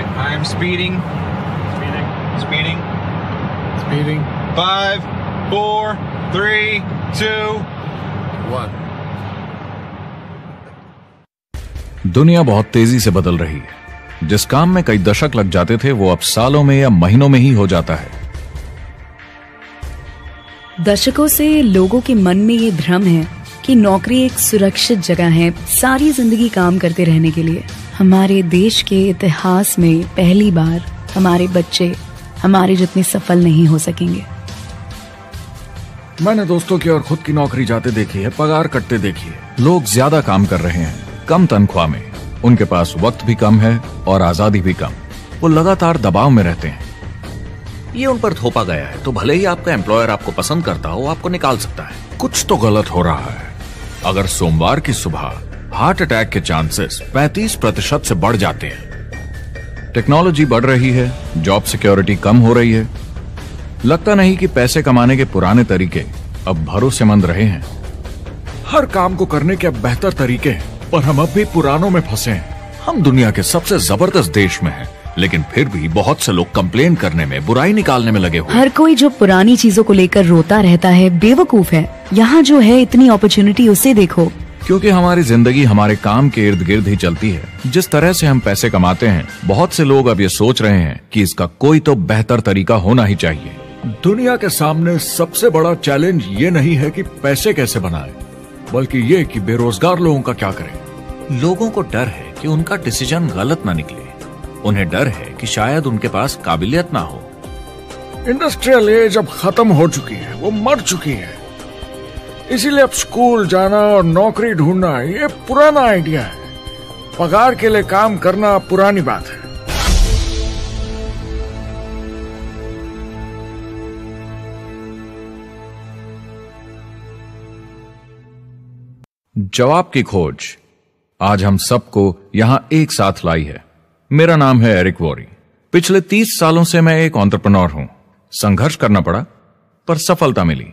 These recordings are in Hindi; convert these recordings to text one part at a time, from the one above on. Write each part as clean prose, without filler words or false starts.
Alright, I am speeding. Speeding. 5, 4, 3, 2, 1. दुनिया बहुत तेजी से बदल रही है। जिस काम में कई दशक लग जाते थे वो अब सालों में या महीनों में ही हो जाता है। दशकों से लोगों के मन में ये भ्रम है कि नौकरी एक सुरक्षित जगह है सारी जिंदगी काम करते रहने के लिए। हमारे देश के इतिहास में पहली बार हमारे बच्चे हमारे जितने सफल नहीं हो सकेंगे। मैंने दोस्तों की और खुद की नौकरी जाते देखी है, पगार कटते देखी है। लोग ज्यादा काम कर रहे हैं कम तनख्वाह में, उनके पास वक्त भी कम है और आजादी भी कम। वो लगातार दबाव में रहते हैं। ये उन पर थोपा गया है तो भले ही आपका एम्प्लॉयर आपको पसंद करता हो, आपको निकाल सकता है। कुछ तो गलत हो रहा है। अगर सोमवार की सुबह हार्ट अटैक के चांसेस 35% से बढ़ जाते हैं। टेक्नोलॉजी बढ़ रही है, जॉब सिक्योरिटी कम हो रही है। लगता नहीं कि पैसे कमाने के पुराने तरीके अब भरोसेमंद रहे हैं। हर काम को करने के अब बेहतर तरीके हैं, पर हम अब भी पुरानों में फंसे हैं। हम दुनिया के सबसे जबरदस्त देश में हैं, लेकिन फिर भी बहुत से लोग कंप्लेन करने में, बुराई निकालने में लगे हुए। हर कोई जो पुरानी चीजों को लेकर रोता रहता है बेवकूफ है। यहाँ जो है इतनी अपॉर्चुनिटी उसे देखो। क्योंकि हमारी जिंदगी हमारे काम के इर्द गिर्द ही चलती है। जिस तरह से हम पैसे कमाते हैं, बहुत से लोग अब ये सोच रहे हैं कि इसका कोई तो बेहतर तरीका होना ही चाहिए। दुनिया के सामने सबसे बड़ा चैलेंज ये नहीं है कि पैसे कैसे बनाएं, बल्कि ये कि बेरोजगार लोगों का क्या करें। लोगों को डर है कि उनका डिसीजन गलत ना निकले। उन्हें डर है कि शायद उनके पास काबिलियत ना हो। इंडस्ट्रियल एज अब खत्म हो चुकी है, वो मर चुकी है। इसीलिए अब स्कूल जाना और नौकरी ढूंढना ये पुराना आइडिया है। पगार के लिए काम करना पुरानी बात है। जवाब की खोज आज हम सबको यहां एक साथ लाई है। मेरा नाम है एरिक वॉरी। पिछले 30 सालों से मैं एक एंटरप्रेन्योर हूं। संघर्ष करना पड़ा, पर सफलता मिली।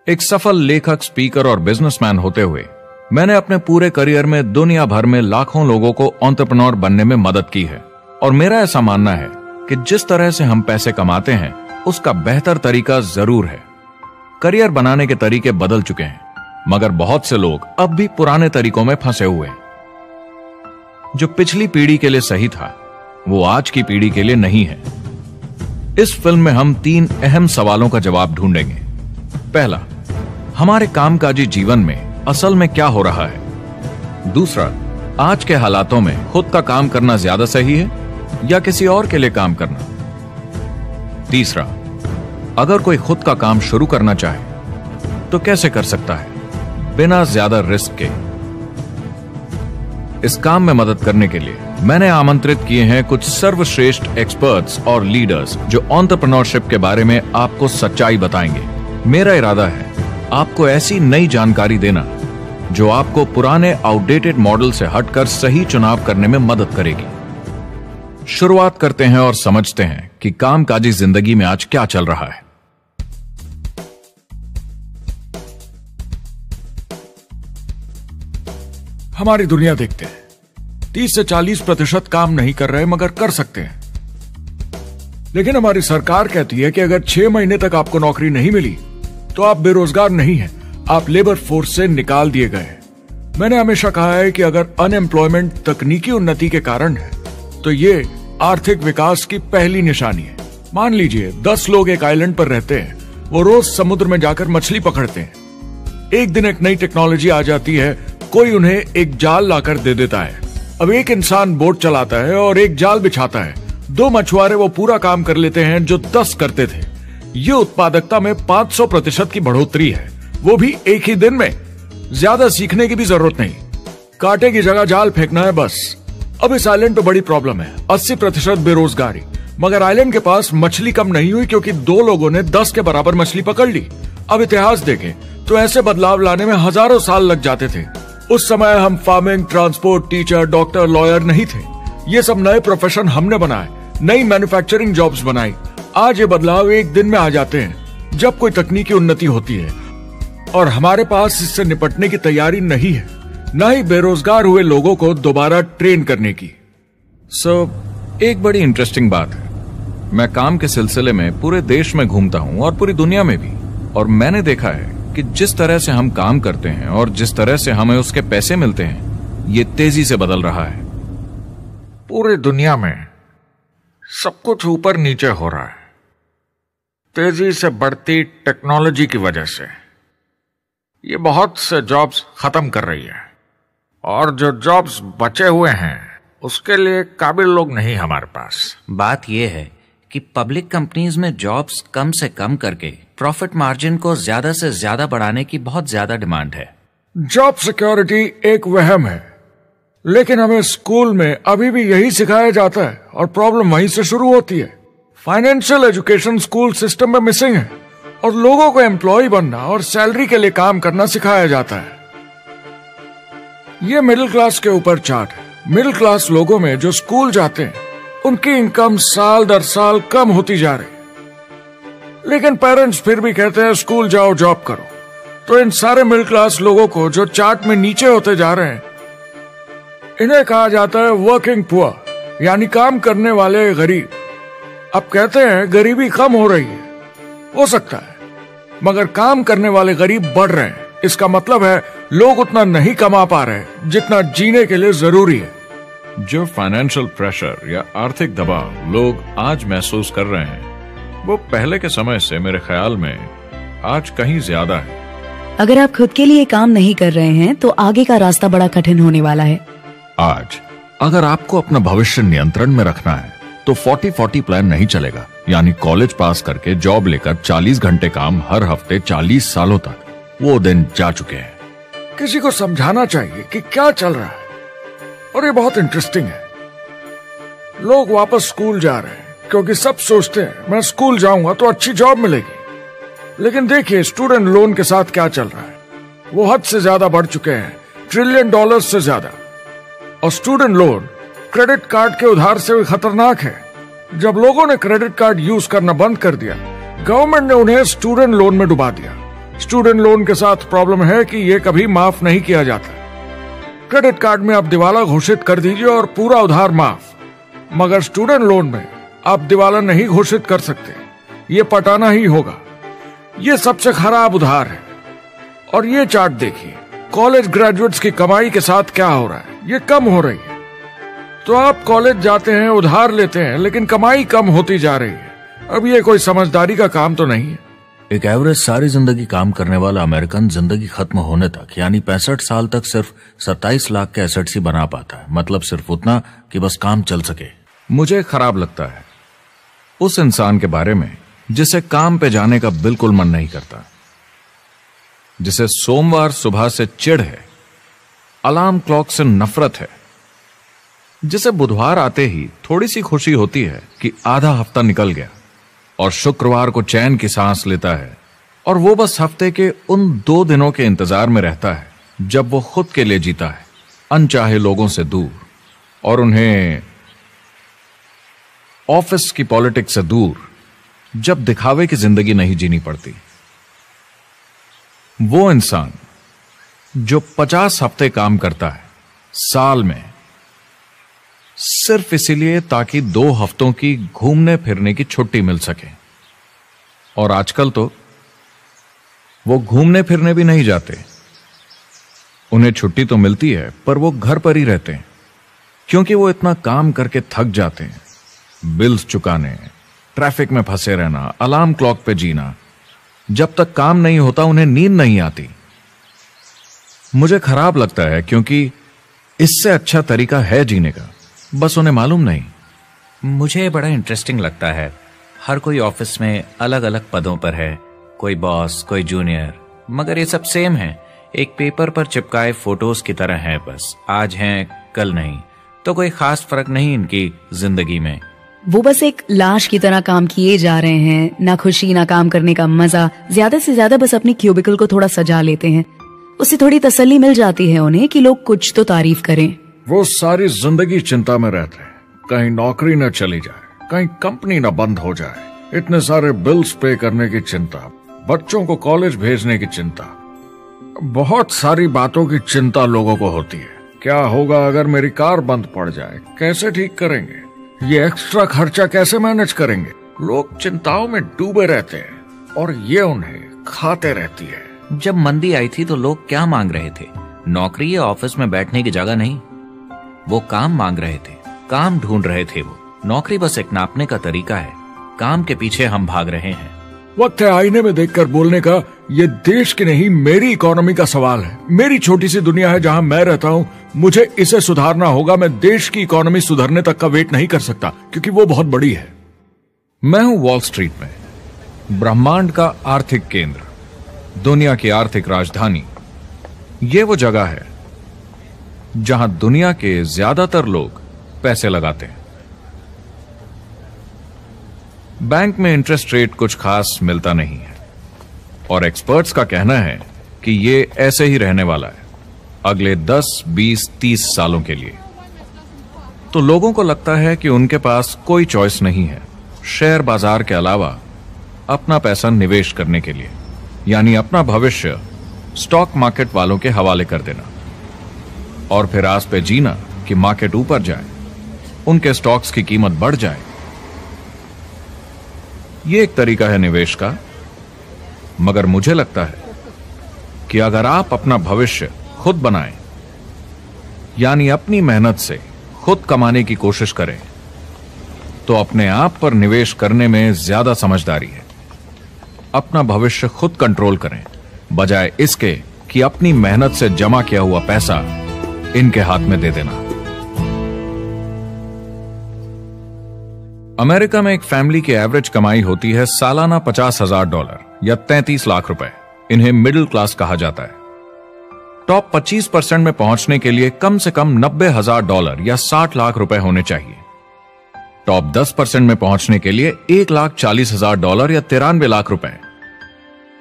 एक सफल लेखक, स्पीकर और बिजनेसमैन होते हुए मैंने अपने पूरे करियर में दुनिया भर में लाखों लोगों को एंटरप्रेन्योर बनने में मदद की है। और मेरा ऐसा मानना है कि जिस तरह से हम पैसे कमाते हैं उसका बेहतर तरीका जरूर है। करियर बनाने के तरीके बदल चुके हैं, मगर बहुत से लोग अब भी पुराने तरीकों में फंसे हुए हैं। जो पिछली पीढ़ी के लिए सही था वो आज की पीढ़ी के लिए नहीं है। इस फिल्म में हम 3 अहम सवालों का जवाब ढूंढेंगे। पहला, हमारे कामकाजी जीवन में असल में क्या हो रहा है। दूसरा, आज के हालातों में खुद का काम करना ज्यादा सही है या किसी और के लिए काम करना। तीसरा, अगर कोई खुद का काम शुरू करना चाहे तो कैसे कर सकता है बिना ज्यादा रिस्क के। इस काम में मदद करने के लिए मैंने आमंत्रित किए हैं कुछ सर्वश्रेष्ठ एक्सपर्ट्स और लीडर्स जो एंटरप्रेन्योरशिप के बारे में आपको सच्चाई बताएंगे। मेरा इरादा है आपको ऐसी नई जानकारी देना जो आपको पुराने आउटडेटेड मॉडल से हटकर सही चुनाव करने में मदद करेगी। शुरुआत करते हैं और समझते हैं कि कामकाजी जिंदगी में आज क्या चल रहा है। हमारी दुनिया देखते हैं, 30 से 40% काम नहीं कर रहे मगर कर सकते हैं। लेकिन हमारी सरकार कहती है कि अगर 6 महीने तक आपको नौकरी नहीं मिली तो आप बेरोजगार नहीं हैं, आप लेबर फोर्स से निकाल दिए गए हैं। मैंने हमेशा कहा है कि अगर अनएम्प्लॉयमेंट तकनीकी उन्नति के कारण है तो ये आर्थिक विकास की पहली निशानी है। मान लीजिए 10 लोग एक आइलैंड पर रहते हैं, वो रोज समुद्र में जाकर मछली पकड़ते हैं। एक दिन एक नई टेक्नोलॉजी आ जाती है, कोई उन्हें एक जाल लाकर दे देता है। अब एक इंसान बोट चलाता है और एक जाल बिछाता है। 2 मछुआरे वो पूरा काम कर लेते हैं जो 10 करते थे। ये उत्पादकता में 500% की बढ़ोतरी है, वो भी एक ही दिन में। ज्यादा सीखने की भी जरूरत नहीं, कांटे की जगह जाल फेंकना है बस। अब इस आइलैंड पे बड़ी प्रॉब्लम है, 80% बेरोजगारी। मगर आइलैंड के पास मछली कम नहीं हुई क्योंकि 2 लोगों ने 10 के बराबर मछली पकड़ ली। अब इतिहास देखें तो ऐसे बदलाव लाने में हजारों साल लग जाते थे। उस समय हम farming, transport, teacher, doctor, lawyer नहीं थे। ये सब नए प्रोफेशन हमने बनाए, नई मैन्युफैक्चरिंग जॉब्स बनाई। आज ये बदलाव एक दिन में आ जाते हैं जब कोई तकनीकी उन्नति होती है, और हमारे पास इससे निपटने की तैयारी नहीं है, न ही बेरोजगार हुए लोगों को दोबारा ट्रेन करने की। एक बड़ी इंटरेस्टिंग बात है, मैं काम के सिलसिले में पूरे देश में घूमता हूं और पूरी दुनिया में भी, और मैंने देखा है कि जिस तरह से हम काम करते हैं और जिस तरह से हमें उसके पैसे मिलते हैं, ये तेजी से बदल रहा है। पूरी दुनिया में सब कुछ ऊपर नीचे हो रहा है, तेजी से बढ़ती टेक्नोलॉजी की वजह से। ये बहुत से जॉब्स खत्म कर रही है, और जो जॉब्स बचे हुए हैं उसके लिए काबिल लोग नहीं हमारे पास। बात यह है कि पब्लिक कंपनीज में जॉब्स कम से कम करके प्रॉफिट मार्जिन को ज्यादा से ज्यादा बढ़ाने की बहुत ज्यादा डिमांड है। जॉब सिक्योरिटी एक वहम है, लेकिन हमें स्कूल में अभी भी यही सिखाया जाता है और प्रॉब्लम वहीं से शुरू होती है। फाइनेंशियल एजुकेशन स्कूल सिस्टम में मिसिंग है और लोगों को एम्प्लॉय बनना और सैलरी के लिए काम करना सिखाया जाता है। ये मिडिल क्लास के ऊपर चार्ट है। मिडिल क्लास लोगों में जो स्कूल जाते हैं उनकी इनकम साल दर साल कम होती जा रही, लेकिन पेरेंट्स फिर भी कहते हैं स्कूल जाओ जॉब करो। तो इन सारे मिडिल क्लास लोगों को जो चार्ट में नीचे होते जा रहे हैं, इन्हें कहा जाता है वर्किंग पुअर, यानी काम करने वाले गरीब। अब कहते हैं गरीबी कम हो रही है, हो सकता है, मगर काम करने वाले गरीब बढ़ रहे हैं। इसका मतलब है लोग उतना नहीं कमा पा रहे जितना जीने के लिए जरूरी है। जो फाइनेंशियल प्रेशर या आर्थिक दबाव लोग आज महसूस कर रहे हैं, वो पहले के समय से मेरे ख्याल में आज कहीं ज्यादा है। अगर आप खुद के लिए काम नहीं कर रहे हैं तो आगे का रास्ता बड़ा कठिन होने वाला है। आज अगर आपको अपना भविष्य नियंत्रण में रखना है तो 40-40 प्लान नहीं चलेगा, यानी कॉलेज पास करके जॉब लेकर 40 घंटे काम हर हफ्ते 40 सालों तक, वो दिन जा चुके हैं। किसी को समझाना चाहिए कि क्या चल रहा है, और ये बहुत इंटरेस्टिंग है। लोग वापस स्कूल जा रहे हैं क्योंकि सब सोचते हैं मैं स्कूल जाऊंगा तो अच्छी जॉब मिलेगी। लेकिन देखिए स्टूडेंट लोन के साथ क्या चल रहा है, वो हद से ज्यादा बढ़ चुके हैं, $1 ट्रिलियन से ज्यादा। और स्टूडेंट लोन क्रेडिट कार्ड के उधार से भी खतरनाक है। जब लोगों ने क्रेडिट कार्ड यूज करना बंद कर दिया, गवर्नमेंट ने उन्हें स्टूडेंट लोन में डुबा दिया। स्टूडेंट लोन के साथ प्रॉब्लम है कि ये कभी माफ नहीं किया जाता। क्रेडिट कार्ड में आप दिवाला घोषित कर दीजिए और पूरा उधार माफ, मगर स्टूडेंट लोन में आप दिवाला नहीं घोषित कर सकते, ये पटाना ही होगा। ये सबसे खराब उधार है। और ये चार्ट देखिए, कॉलेज ग्रेजुएट्स की कमाई के साथ क्या हो रहा है, ये कम हो रही है। तो आप कॉलेज जाते हैं, उधार लेते हैं, लेकिन कमाई कम होती जा रही है। अब ये कोई समझदारी का काम तो नहीं है। एक एवरेज सारी जिंदगी काम करने वाला अमेरिकन जिंदगी खत्म होने तक, यानी 65 साल तक सिर्फ 27 लाख के एसेट्स ही बना पाता है। मतलब सिर्फ उतना कि बस काम चल सके। मुझे खराब लगता है उस इंसान के बारे में जिसे काम पे जाने का बिल्कुल मन नहीं करता, जिसे सोमवार सुबह से चिढ़ है, अलार्म क्लॉक से नफरत है, जिसे बुधवार आते ही थोड़ी सी खुशी होती है कि आधा हफ्ता निकल गया, और शुक्रवार को चैन की सांस लेता है, और वो बस हफ्ते के उन 2 दिनों के इंतजार में रहता है जब वो खुद के लिए जीता है, अनचाहे लोगों से दूर, और उन्हें ऑफिस की पॉलिटिक्स से दूर, जब दिखावे की जिंदगी नहीं जीनी पड़ती। वो इंसान जो 50 हफ्ते काम करता है साल में, सिर्फ इसीलिए ताकि 2 हफ्तों की घूमने फिरने की छुट्टी मिल सके। और आजकल तो वो घूमने फिरने भी नहीं जाते। उन्हें छुट्टी तो मिलती है पर वो घर पर ही रहते हैं, क्योंकि वो इतना काम करके थक जाते हैं। बिल्स चुकाने, ट्रैफिक में फंसे रहना, अलार्म क्लॉक पे जीना, जब तक काम नहीं होता उन्हें नींद नहीं आती। मुझे खराब लगता है क्योंकि इससे अच्छा तरीका है जीने का, बस उन्हें मालूम नहीं। मुझे बड़ा इंटरेस्टिंग लगता है, हर कोई ऑफिस में अलग अलग पदों पर है, कोई बॉस, कोई जूनियर, मगर ये सब सेम है, एक पेपर पर चिपकाए फोटोज की तरह है। बस आज हैं कल नहीं, तो कोई खास फर्क नहीं इनकी जिंदगी में। वो बस एक लाश की तरह काम किए जा रहे हैं, ना खुशी ना काम करने का मजा। ज्यादा से ज्यादा बस अपनी क्यूबिकल को थोड़ा सजा लेते हैं, उससे थोड़ी तसल्ली मिल जाती है उन्हें कि लोग कुछ तो तारीफ करें। वो सारी जिंदगी चिंता में रहते हैं, कहीं नौकरी न चली जाए, कहीं कंपनी न बंद हो जाए, इतने सारे बिल्स पे करने की चिंता, बच्चों को कॉलेज भेजने की चिंता, बहुत सारी बातों की चिंता लोगों को होती है। क्या होगा अगर मेरी कार बंद पड़ जाए, कैसे ठीक करेंगे, ये एक्स्ट्रा खर्चा कैसे मैनेज करेंगे? लोग चिंताओं में डूबे रहते हैं और ये उन्हें खाते रहती है। जब मंदी आई थी तो लोग क्या मांग रहे थे? नौकरी या ऑफिस में बैठने की जगह नहीं, वो काम मांग रहे थे, काम ढूंढ रहे थे। वो नौकरी बस एक नापने का तरीका है, काम के पीछे हम भाग रहे हैं। वक्त है आईने में देखकर बोलने का। ये देश की नहीं, मेरी इकोनॉमी का सवाल है। मेरी छोटी सी दुनिया है जहां मैं रहता हूं, मुझे इसे सुधारना होगा। मैं देश की इकोनॉमी सुधरने तक का वेट नहीं कर सकता, क्योंकि वो बहुत बड़ी है। मैं हूं वॉल स्ट्रीट में, ब्रह्मांड का आर्थिक केंद्र, दुनिया की आर्थिक राजधानी। ये वो जगह है जहां दुनिया के ज्यादातर लोग पैसे लगाते हैं। बैंक में इंटरेस्ट रेट कुछ खास मिलता नहीं है और एक्सपर्ट्स का कहना है कि ये ऐसे ही रहने वाला है अगले 10, 20, 30 सालों के लिए। तो लोगों को लगता है कि उनके पास कोई चॉइस नहीं है शेयर बाजार के अलावा अपना पैसा निवेश करने के लिए, यानी अपना भविष्य स्टॉक मार्केट वालों के हवाले कर देना और फिर आस पे जीना कि मार्केट ऊपर जाए, उनके स्टॉक्स की कीमत बढ़ जाए। यह एक तरीका है निवेश का, मगर मुझे लगता है कि अगर आप अपना भविष्य खुद बनाएं, यानी अपनी मेहनत से खुद कमाने की कोशिश करें, तो अपने आप पर निवेश करने में ज्यादा समझदारी है। अपना भविष्य खुद कंट्रोल करें, बजाय इसके कि अपनी मेहनत से जमा किया हुआ पैसा इनके हाथ में दे देना। अमेरिका में एक फैमिली की एवरेज कमाई होती है सालाना $50,000 या 33 लाख रुपए। इन्हें मिडिल क्लास कहा जाता है। टॉप 25% में पहुंचने के लिए कम से कम $90,000 या 60 लाख रुपए होने चाहिए। टॉप 10% में पहुंचने के लिए $1,40,000 या 93 लाख रुपए।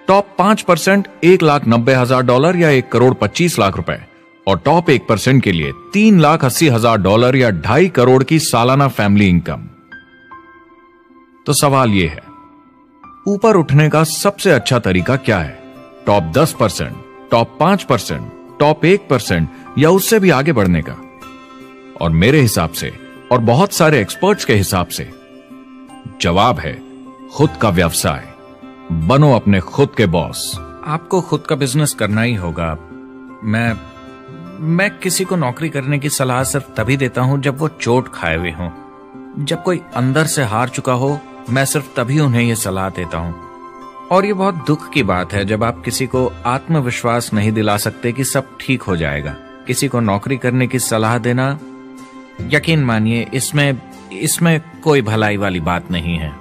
टॉप 5% $1,90,000 या 1,25,00,000 रुपए और टॉप 1% के लिए $3,80,000 या 2.5 करोड़ की सालाना फैमिली इनकम। तो सवाल यह है, ऊपर उठने का सबसे अच्छा तरीका क्या है? टॉप 10%, टॉप 5%, टॉप 1% या उससे भी आगे बढ़ने का? और मेरे हिसाब से और बहुत सारे एक्सपर्ट्स के हिसाब से जवाब है खुद का व्यवसाय। बनो अपने खुद के बॉस। आपको खुद का बिजनेस करना ही होगा। मैं किसी को नौकरी करने की सलाह सिर्फ तभी देता हूं जब वो चोट खाए हुए हों। जब कोई अंदर से हार चुका हो, मैं सिर्फ तभी उन्हें यह सलाह देता हूं। और ये बहुत दुख की बात है जब आप किसी को आत्मविश्वास नहीं दिला सकते कि सब ठीक हो जाएगा। किसी को नौकरी करने की सलाह देना, यकीन मानिए, इसमें कोई भलाई वाली बात नहीं है।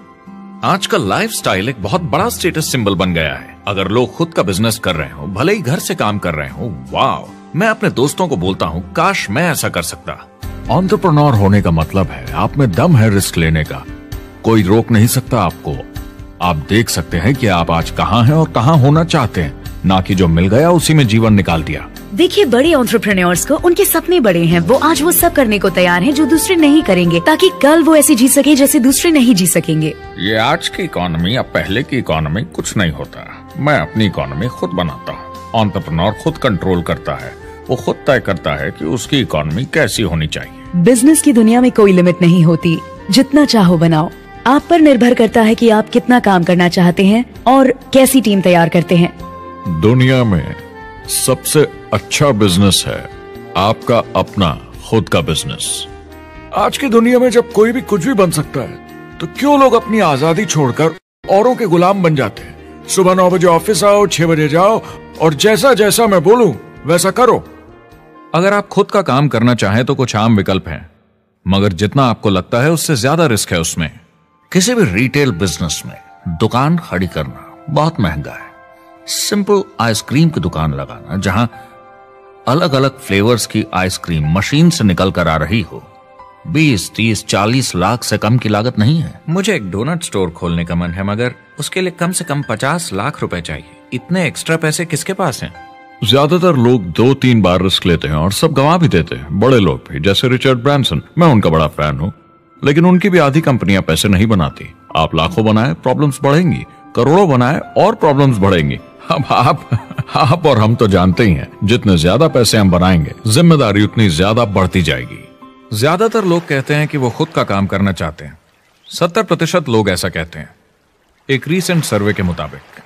आजकल लाइफस्टाइल एक बहुत बड़ा स्टेटस सिंबल बन गया है। अगर लोग खुद का बिजनेस कर रहे हो, भले ही घर से काम कर रहे हो, वाह! मैं अपने दोस्तों को बोलता हूं, काश मैं ऐसा कर सकता। एंटरप्रेन्योर होने का मतलब है आप में दम है रिस्क लेने का। कोई रोक नहीं सकता आपको। आप देख सकते हैं कि आप आज कहां हैं और कहां होना चाहते हैं, ना कि जो मिल गया उसी में जीवन निकाल दिया। देखिए, बड़े एंटरप्रेन्योर्स को उनके सपने बड़े हैं। वो आज वो सब करने को तैयार हैं जो दूसरे नहीं करेंगे, ताकि कल वो ऐसे जी सके जैसे दूसरे नहीं जी सकेंगे। ये आज की इकोनॉमी या पहले की इकोनॉमी कुछ नहीं होता। मैं अपनी इकोनॉमी खुद बनाता हूँ। एंटरप्रेन्योर खुद कंट्रोल करता है। वो खुद तय करता है कि उसकी इकोनॉमी कैसी होनी चाहिए। बिजनेस की दुनिया में कोई लिमिट नहीं होती। जितना चाहो बनाओ। आप पर निर्भर करता है कि आप कितना काम करना चाहते हैं और कैसी टीम तैयार करते हैं। दुनिया में सबसे अच्छा बिजनेस है आपका अपना खुद का बिजनेस। आज की दुनिया में जब कोई भी कुछ भी बन सकता है, तो क्यों लोग अपनी आजादी छोड़कर औरों के गुलाम बन जाते हैं? सुबह 9 बजे ऑफिस आओ, 6 बजे जाओ और जैसा जैसा मैं बोलूं वैसा करो। अगर आप खुद का काम करना चाहें तो कुछ आम विकल्प हैं, मगर जितना आपको लगता है उससे ज्यादा रिस्क है उसमें। किसी भी रिटेल बिजनेस में दुकान खड़ी करना बहुत महंगा है। सिंपल आइसक्रीम की दुकान लगाना जहां अलग अलग फ्लेवर्स की आइसक्रीम मशीन से निकल कर आ रही हो, 20, 30, 40 लाख से कम की लागत नहीं है। मुझे एक डोनट स्टोर खोलने का मन है, मगर उसके लिए कम से कम 50 लाख रुपए चाहिए। इतने एक्स्ट्रा पैसे किसके पास हैं? ज्यादातर लोग 2-3 बार रिस्क लेते हैं और सब गंवा भी देते हैं। बड़े लोग भी, जैसे रिचर्ड ब्रांसन। मैं उनका बड़ा फैन हूँ, लेकिन उनकी भी आधी कंपनियां पैसे नहीं बनाती। आप लाखों बनाए, प्रॉब्लम्स बढ़ेंगी। करोड़ों बनाए और प्रॉब्लम्स बढ़ेंगी। अब आप और हम तो जानते ही हैं, जितने ज्यादा पैसे हम बनाएंगे, जिम्मेदारी उतनी ज्यादा बढ़ती जाएगी। ज्यादातर लोग कहते हैं कि वो खुद का काम करना चाहते हैं। 70% लोग ऐसा कहते हैं, एक रीसेंट सर्वे के मुताबिक।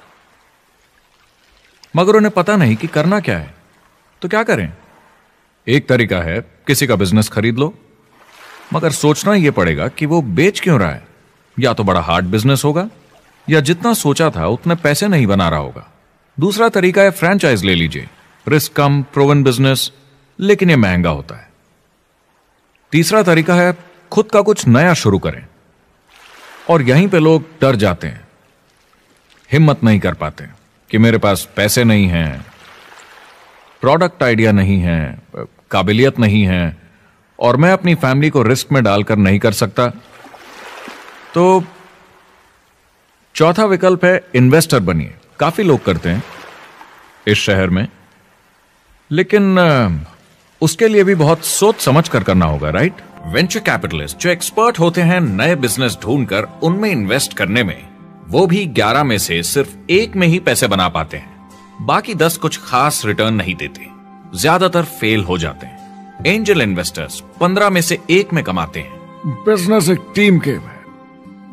मगर उन्हें पता नहीं कि करना क्या है। तो क्या करें? एक तरीका है किसी का बिजनेस खरीद लो, मगर सोचना यह पड़ेगा कि वो बेच क्यों रहा है। या तो बड़ा हार्ड बिजनेस होगा, या जितना सोचा था उतने पैसे नहीं बना रहा होगा। दूसरा तरीका है फ्रेंचाइज ले लीजिए, रिस्क कम, प्रूवन बिजनेस, लेकिन यह महंगा होता है। तीसरा तरीका है खुद का कुछ नया शुरू करें, और यहीं पे लोग डर जाते हैं, हिम्मत नहीं कर पाते कि मेरे पास पैसे नहीं हैं, प्रोडक्ट आइडिया नहीं है, काबिलियत नहीं है, और मैं अपनी फैमिली को रिस्क में डालकर नहीं कर सकता। तो चौथा विकल्प है इन्वेस्टर बनिए। काफी लोग करते हैं इस शहर में, लेकिन उसके लिए भी बहुत सोच समझ कर करना होगा, राइट? वेंचर कैपिटलिस्ट जो एक्सपर्ट होते हैं नए बिजनेस ढूंढकर उनमें इन्वेस्ट करने में, वो भी 11 में से सिर्फ 1 में ही पैसे बना पाते हैं। बाकी 10 कुछ खास रिटर्न नहीं देते, ज्यादातर फेल हो जाते हैं। एंजल इन्वेस्टर्स 15 में से 1 में कमाते हैं। बिजनेस एक टीम गेम है।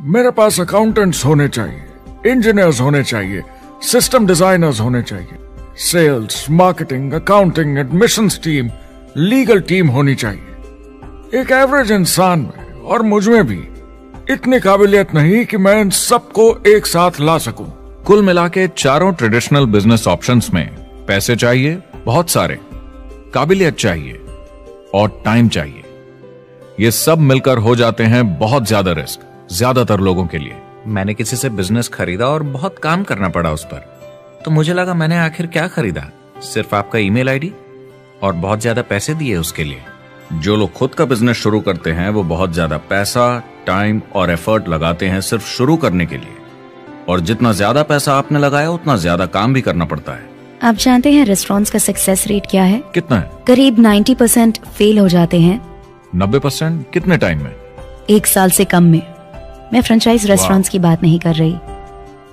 मेरे पास अकाउंटेंट्स होने चाहिए, इंजीनियर्स होने चाहिए, सिस्टम डिजाइनर्स होने चाहिए, sales, marketing, accounting, admissions team, legal team होनी चाहिए। एक एवरेज इंसान में और मुझ में भी इतनी काबिलियत नहीं कि मैं इन सबको एक साथ ला सकूं। कुल मिला के चारों ट्रेडिशनल बिजनेस ऑप्शंस में पैसे चाहिए बहुत सारे, काबिलियत चाहिए और टाइम चाहिए। ये सब मिलकर हो जाते हैं बहुत ज्यादा रिस्क ज्यादातर लोगों के लिए। मैंने किसी से बिजनेस खरीदा और बहुत काम करना पड़ा उस पर, तो मुझे लगा मैंने आखिर क्या खरीदा, सिर्फ आपका ईमेल आईडी, और बहुत ज्यादा पैसे दिए उसके लिए। जो लोग खुद का बिजनेस शुरू करते हैं वो बहुत ज्यादा पैसा, टाइम और एफर्ट लगाते हैं सिर्फ शुरू करने के लिए, और जितना ज्यादा पैसा आपने लगाया उतना ज्यादा काम भी करना पड़ता है। आप जानते हैं रेस्टोरेंट्स का सक्सेस रेट क्या है? कितना है? करीब 90% फेल हो जाते हैं। 90%? कितने टाइम में? 1 साल से कम में। मैं फ्रेंचाइज रेस्टोरेंट्स की बात नहीं कर रही,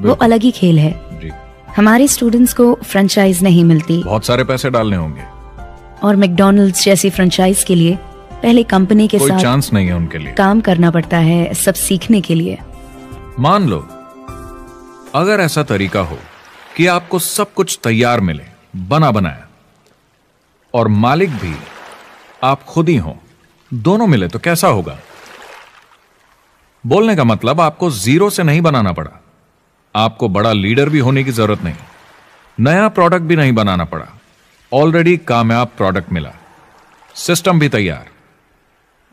वो अलग ही खेल है। जी। हमारे स्टूडेंट्स को फ्रेंचाइज नहीं मिलती, बहुत सारे पैसे डालने होंगे, और मैकडॉनल्ड्स जैसी फ्रेंचाइज के लिए पहले कंपनी के कोई साथ चांस नहीं है उनके लिए। काम करना पड़ता है सब सीखने के लिए। मान लो अगर ऐसा तरीका हो कि आपको सब कुछ तैयार मिले, बना बनाया, और मालिक भी आप खुद ही हो, दोनों मिले, तो कैसा होगा? बोलने का मतलब आपको जीरो से नहीं बनाना पड़ा, आपको बड़ा लीडर भी होने की जरूरत नहीं, नया प्रोडक्ट भी नहीं बनाना पड़ा, ऑलरेडी कामयाब प्रोडक्ट मिला, सिस्टम भी तैयार,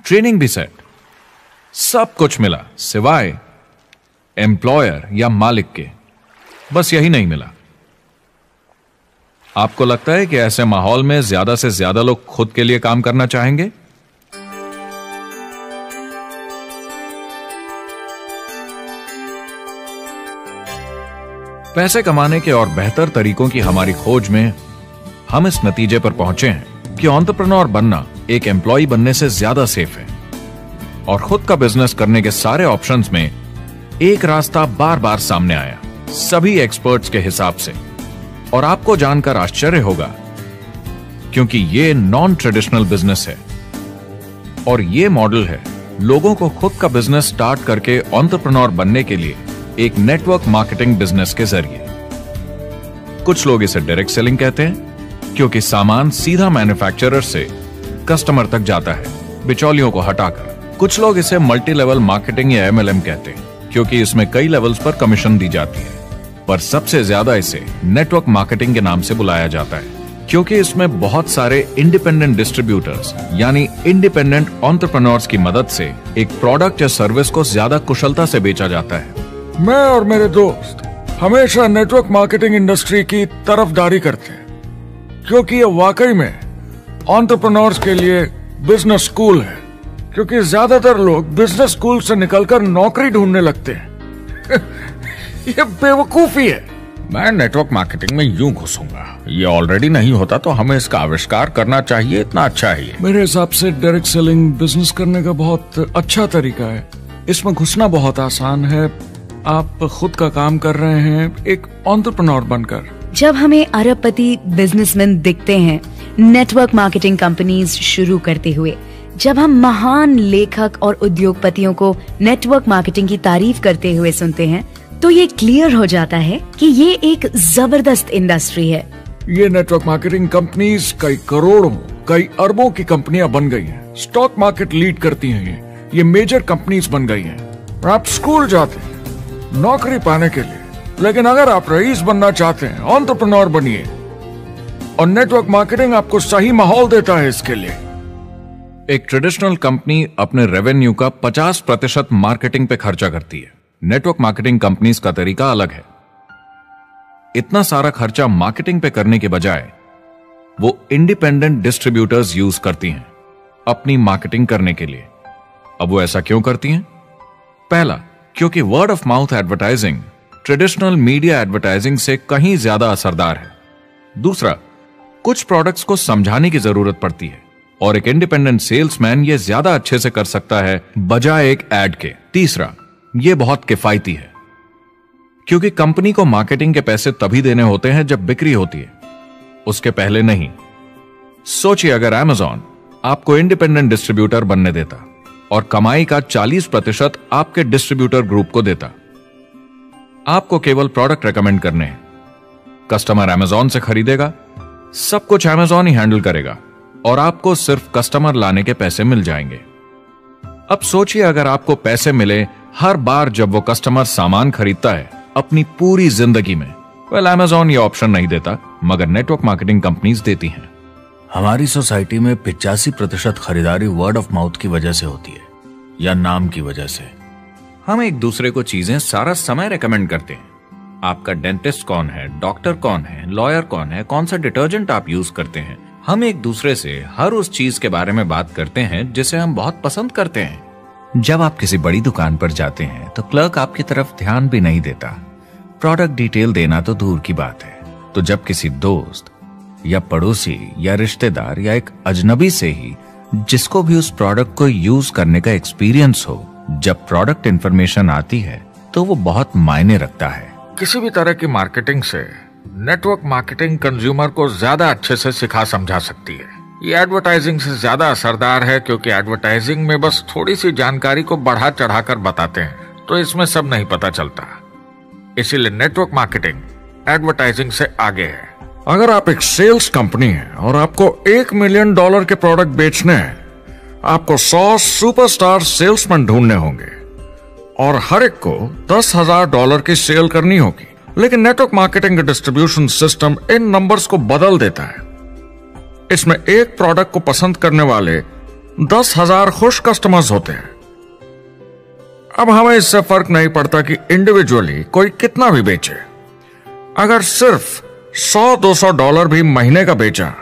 ट्रेनिंग भी सेट, सब कुछ मिला सिवाय एम्प्लॉयर या मालिक के। बस यही नहीं मिला। आपको लगता है कि ऐसे माहौल में ज्यादा से ज्यादा लोग खुद के लिए काम करना चाहेंगे? पैसे कमाने के और बेहतर तरीकों की हमारी खोज में हम इस नतीजे पर पहुंचे हैं कि एंटरप्रेन्योर बनना एक एम्प्लॉय बनने से ज्यादा सेफ है, और खुद का बिजनेस करने के सारे ऑप्शंस में एक रास्ता बार बार सामने आया सभी एक्सपर्ट्स के हिसाब से। और आपको जानकर आश्चर्य होगा, क्योंकि ये नॉन ट्रेडिशनल बिजनेस है, और ये मॉडल है लोगों को खुद का बिजनेस स्टार्ट करके एंटरप्रेन्योर बनने के लिए एक नेटवर्क मार्केटिंग बिजनेस के जरिए। कुछ लोग इसे डायरेक्ट सेलिंग कहते हैं, क्योंकि सामान सीधा मैन्युफैक्चरर से कस्टमर तक जाता है बिचौलियों को हटाकर। कुछ लोग इसे मल्टी लेवल मार्केटिंग या MLM कहते हैं, क्योंकि इसमें कई लेवल्स पर कमीशन दी जाती है, पर सबसे ज्यादा इसे नेटवर्क मार्केटिंग के नाम से बुलाया जाता है, क्योंकि इसमें बहुत सारे इंडिपेंडेंट डिस्ट्रीब्यूटर्स यानी इंडिपेंडेंट एंटरप्रेन्योर्स की मदद से एक प्रोडक्ट या सर्विस को ज्यादा कुशलता से बेचा जाता है। मैं और मेरे दोस्त हमेशा नेटवर्क मार्केटिंग इंडस्ट्री की तरफदारी करते हैं, क्योंकि ये वाकई में एंटरप्रेन्योर्स के लिए बिजनेस स्कूल है। क्योंकि ज्यादातर लोग बिजनेस स्कूल से निकलकर नौकरी ढूंढने लगते हैं। ये बेवकूफी है। मैं नेटवर्क मार्केटिंग में यूं घुसूंगा, ये ऑलरेडी नहीं होता तो हमें इसका आविष्कार करना चाहिए, इतना अच्छा है ये। मेरे हिसाब से डायरेक्ट सेलिंग बिजनेस करने का बहुत अच्छा तरीका है। इसमें घुसना बहुत आसान है। आप खुद का काम कर रहे हैं एक एंटरप्रेन्योर बनकर। जब हमें अरबपति बिजनेसमैन दिखते हैं नेटवर्क मार्केटिंग कंपनीज शुरू करते हुए, जब हम महान लेखक और उद्योगपतियों को नेटवर्क मार्केटिंग की तारीफ करते हुए सुनते हैं तो ये क्लियर हो जाता है कि ये एक जबरदस्त इंडस्ट्री है। ये नेटवर्क मार्केटिंग कंपनीज कई करोड़ों, कई अरबों की कंपनियां बन गई हैं। स्टॉक मार्केट लीड करती हैं ये मेजर कंपनीज बन गई हैं। आप स्कूल जाते हैं नौकरी पाने के लिए, लेकिन अगर आप रईस बनना चाहते हैं, एंटरप्रेन्योर बनिए, और नेटवर्क मार्केटिंग आपको सही माहौल देता है इसके लिए। एक ट्रेडिशनल कंपनी अपने रेवेन्यू का 50% मार्केटिंग पे खर्चा करती है। नेटवर्क मार्केटिंग कंपनीज का तरीका अलग है। इतना सारा खर्चा मार्केटिंग पे करने के बजाय वो इंडिपेंडेंट डिस्ट्रीब्यूटर्स यूज करती हैं अपनी मार्केटिंग करने के लिए। अब वो ऐसा क्यों करती हैं? पहला, क्योंकि word of mouth advertising traditional media advertising से कहीं ज्यादा असरदार है। दूसरा, कुछ प्रोडक्ट्स को समझाने की जरूरत पड़ती है और एक इंडिपेंडेंट सेल्समैन ये ज्यादा अच्छे से कर सकता है बजाय एक एड के। तीसरा, ये बहुत किफायती है क्योंकि कंपनी को मार्केटिंग के पैसे तभी देने होते हैं जब बिक्री होती है, उसके पहले नहीं। सोचिए अगर Amazon आपको इंडिपेंडेंट डिस्ट्रीब्यूटर बनने देता और कमाई का 40% आपके डिस्ट्रीब्यूटर ग्रुप को देता। आपको केवल प्रोडक्ट रेकमेंड करने हैं, कस्टमर Amazon से खरीदेगा, सब कुछ Amazon ही हैंडल करेगा और आपको सिर्फ कस्टमर लाने के पैसे मिल जाएंगे। अब सोचिए अगर आपको पैसे मिले हर बार जब वो कस्टमर सामान खरीदता है अपनी पूरी जिंदगी में। Amazon ये ऑप्शन नहीं देता, मगर नेटवर्क मार्केटिंग कंपनीज देती हैं। हमारी सोसाइटी में 85% खरीदारी वर्ड ऑफ माउथ की वजह से होती है या नाम की वजह से। हम एक दूसरे को चीजें सारा समय रेकमेंड करते हैं। आपका डेंटिस्ट कौन है, डॉक्टर कौन है, लॉयर कौन है, कौन सा डिटर्जेंट आप यूज करते हैं। हम एक दूसरे से हर उस चीज के बारे में बात करते हैं जिसे हम बहुत पसंद करते हैं। जब आप किसी बड़ी दुकान पर जाते हैं तो क्लर्क आपकी तरफ ध्यान भी नहीं देता, प्रोडक्ट डिटेल देना तो दूर की बात है। तो जब किसी दोस्त या पड़ोसी या रिश्तेदार या एक अजनबी से ही जिसको भी उस प्रोडक्ट को यूज करने का एक्सपीरियंस हो, जब प्रोडक्ट इंफॉर्मेशन आती है तो वो बहुत मायने रखता है। किसी भी तरह की मार्केटिंग से नेटवर्क मार्केटिंग कंज्यूमर को ज्यादा अच्छे से सिखा समझा सकती है। ये एडवर्टाइजिंग से ज्यादा असरदार है क्योंकि एडवर्टाइजिंग में बस थोड़ी सी जानकारी को बढ़ा चढ़ाकर बताते हैं, तो इसमें सब नहीं पता चलता। इसीलिए नेटवर्क मार्केटिंग एडवर्टाइजिंग से आगे है। अगर आप एक सेल्स कंपनी है और आपको $1 मिलियन के प्रोडक्ट बेचने हैं, आपको 100 सुपरस्टार सेल्समैन ढूंढने होंगे और हर एक को $10,000 की सेल करनी होगी। लेकिन नेटवर्क मार्केटिंग का डिस्ट्रीब्यूशन सिस्टम इन नंबर्स को बदल देता है। इसमें एक प्रोडक्ट को पसंद करने वाले 10,000 खुश कस्टमर्स होते हैं। अब हमें इससे फर्क नहीं पड़ता कि इंडिविजुअली कोई कितना भी बेचे। अगर सिर्फ $100-200 भी महीने का बेचा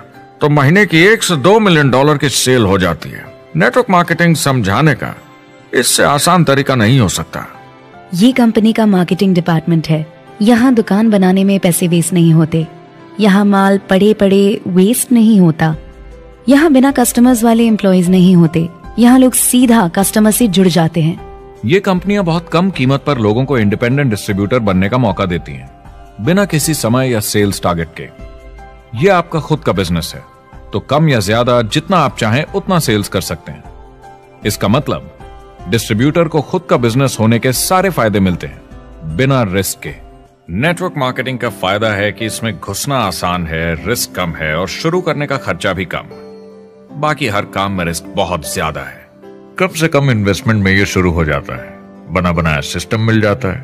तो महीने की $1 से $2 मिलियन की सेल हो जाती है। नेटवर्क मार्केटिंग समझाने का इससे आसान तरीका नहीं हो सकता। ये कंपनी का मार्केटिंग डिपार्टमेंट है। यहाँ दुकान बनाने में पैसे वेस्ट नहीं होते, यहाँ माल पड़े पड़े वेस्ट नहीं होता, यहाँ बिना कस्टमर्स वाले एम्प्लॉयज नहीं होते, यहाँ लोग सीधा कस्टमर से जुड़ जाते हैं। ये कंपनियां बहुत कम कीमत पर लोगों को इंडिपेंडेंट डिस्ट्रीब्यूटर बनने का मौका देती हैं, बिना किसी समय या सेल्स टारगेट के। ये आपका खुद का बिजनेस है, तो कम या ज्यादा जितना आप चाहें उतना सेल्स कर सकते हैं। इसका मतलब डिस्ट्रीब्यूटर को खुद का बिजनेस होने के सारे फायदे मिलते हैं, बिना रिस्क के। नेटवर्क मार्केटिंग का फायदा है कि इसमें घुसना आसान है, रिस्क कम है और शुरू करने का खर्चा भी कम। बाकी हर काम में रिस्क बहुत ज्यादा है। कम से कम इन्वेस्टमेंट में ये शुरू हो जाता है, बना बनाया सिस्टम मिल जाता है,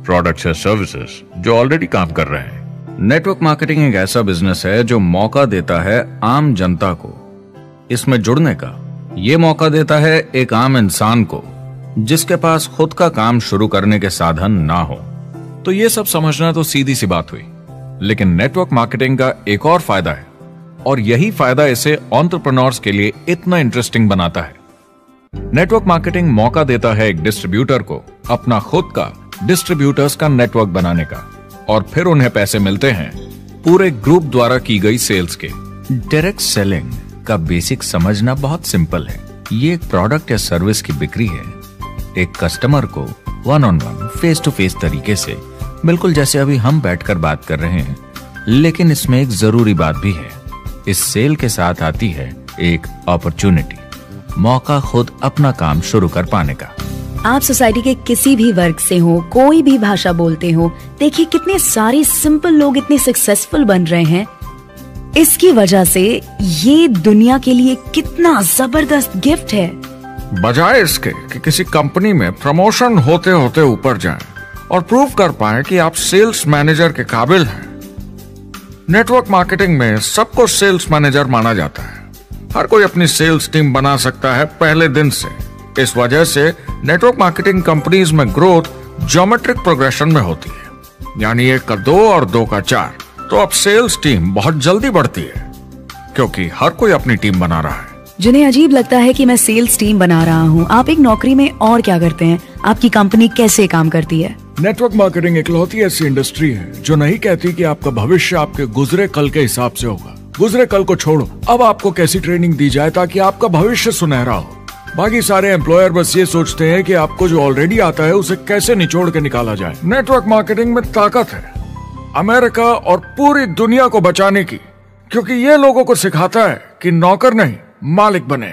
प्रोडक्ट्स या सर्विसेज जो ऑलरेडी काम कर रहे हैं। नेटवर्क मार्केटिंग एक ऐसा बिजनेस है जो मौका देता है आम जनता को इसमें जुड़ने का। ये मौका देता है एक आम इंसान को जिसके पास खुद का काम शुरू करने के साधन ना हो। तो ये सब समझना तो सीधी सी बात हुई, लेकिन नेटवर्क मार्केटिंग का एक और फायदा है और यही फायदा इसे एंटरप्रेन्योर्स के लिए इतना इंटरेस्टिंग बनाता है। नेटवर्क मार्केटिंग मौका देता है एक डिस्ट्रीब्यूटर को अपना खुद का डिस्ट्रीब्यूटर्स का नेटवर्क बनाने का, और फिर उन्हें पैसे मिलते हैं पूरे ग्रुप द्वारा की गई सेल्स के। डायरेक्ट सेलिंग का बेसिक समझना बहुत सिंपल है। ये एक प्रोडक्ट या सर्विस की बिक्री है एक कस्टमर को वन-ऑन-वन, फेस टू फेस तरीके से, बिल्कुल जैसे अभी हम बैठकर बात कर रहे हैं। लेकिन इसमें एक जरूरी बात भी है, इस सेल के साथ आती है एक अपॉर्चुनिटी। मौका खुद अपना काम शुरू कर पाने का। आप सोसाइटी के किसी भी वर्ग से हो, कोई भी भाषा बोलते हो, देखिए कितने सारे सिंपल लोग इतने सक्सेसफुल बन रहे हैं। इसकी वजह से ये दुनिया के लिए कितना जबरदस्त गिफ्ट है। बजाय इसके कि किसी कंपनी में प्रमोशन होते होते ऊपर जाएं और प्रूव कर पाएं कि आप सेल्स मैनेजर के काबिल हैं, नेटवर्क मार्केटिंग में सबको सेल्स मैनेजर माना जाता है। हर कोई अपनी सेल्स टीम बना सकता है पहले दिन से। इस वजह से नेटवर्क मार्केटिंग कंपनीज में ग्रोथ ज्योमेट्रिक प्रोग्रेशन में होती है, यानी 1 का 2 और 2 का 4। तो अब सेल्स टीम बहुत जल्दी बढ़ती है क्योंकि हर कोई अपनी टीम बना रहा है। जिन्हें अजीब लगता है कि मैं सेल्स टीम बना रहा हूँ, आप एक नौकरी में और क्या करते हैं? आपकी कंपनी कैसे काम करती है? नेटवर्क मार्केटिंग इकलौती ऐसी इंडस्ट्री है जो नहीं कहती कि आपका भविष्य आपके गुजरे कल के हिसाब से होगा। गुजरे कल को छोड़ो, अब आपको कैसी ट्रेनिंग दी जाए ताकि आपका भविष्य सुनहरा हो। बाकी सारे एम्प्लॉयर बस ये सोचते हैं कि आपको जो ऑलरेडी आता है उसे कैसे निचोड़ के निकाला जाए। नेटवर्क मार्केटिंग में ताकत है अमेरिका और पूरी दुनिया को बचाने की, क्योंकि ये लोगों को सिखाता है कि नौकर नहीं मालिक बने।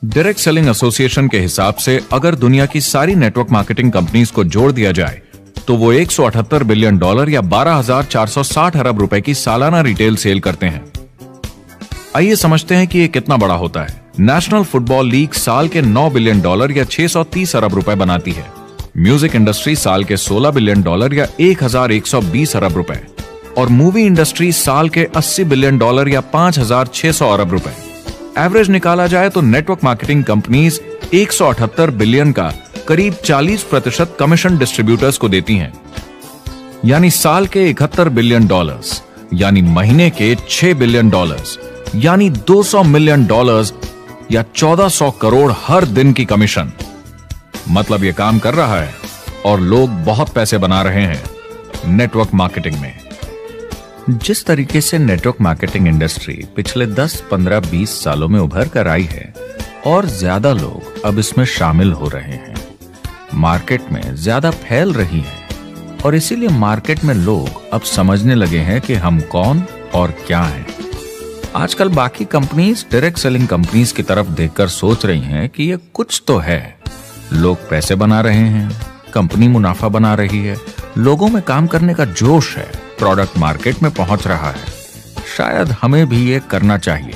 डायरेक्ट सेलिंग एसोसिएशन के हिसाब से अगर दुनिया की सारी नेटवर्क मार्केटिंग कंपनीज को जोड़ दिया जाए तो वो $178 बिलियन या 12,460 अरब रुपए की सालाना रिटेल सेल करते हैं। आइए समझते हैं कि ये कितना बड़ा होता है। नेशनल फुटबॉल लीग साल के $9 बिलियन या 630 अरब रुपए बनाती है। म्यूजिक इंडस्ट्री साल के $16 बिलियन या 1,120 अरब रुपए, और मूवी इंडस्ट्री साल के $80 बिलियन या 5,600 अरब रुपए। एवरेज निकाला जाए तो नेटवर्क मार्केटिंग कंपनीज 178 बिलियन का करीब 40% कमीशन डिस्ट्रीब्यूटर्स को देती हैं, यानी साल के $71 बिलियन, यानी महीने के $6 बिलियन, यानी $200 मिलियन या 1400 करोड़ हर दिन की कमीशन। मतलब ये काम कर रहा है और लोग बहुत पैसे बना रहे हैं नेटवर्क मार्केटिंग में। जिस तरीके से नेटवर्क मार्केटिंग इंडस्ट्री पिछले 10, 15, 20 सालों में उभर कर आई है और ज्यादा लोग अब इसमें शामिल हो रहे हैं, मार्केट में ज्यादा फैल रही है और इसीलिए मार्केट में लोग अब समझने लगे हैं कि हम कौन और क्या हैं। आजकल बाकी कंपनीज डायरेक्ट सेलिंग कंपनीज की तरफ देखकर सोच रही हैं कि ये कुछ तो है। लोग पैसे बना रहे हैं, कंपनी मुनाफा बना रही है, लोगों में काम करने का जोश है, प्रोडक्ट मार्केट में पहुंच रहा है, शायद हमें भी ये करना चाहिए।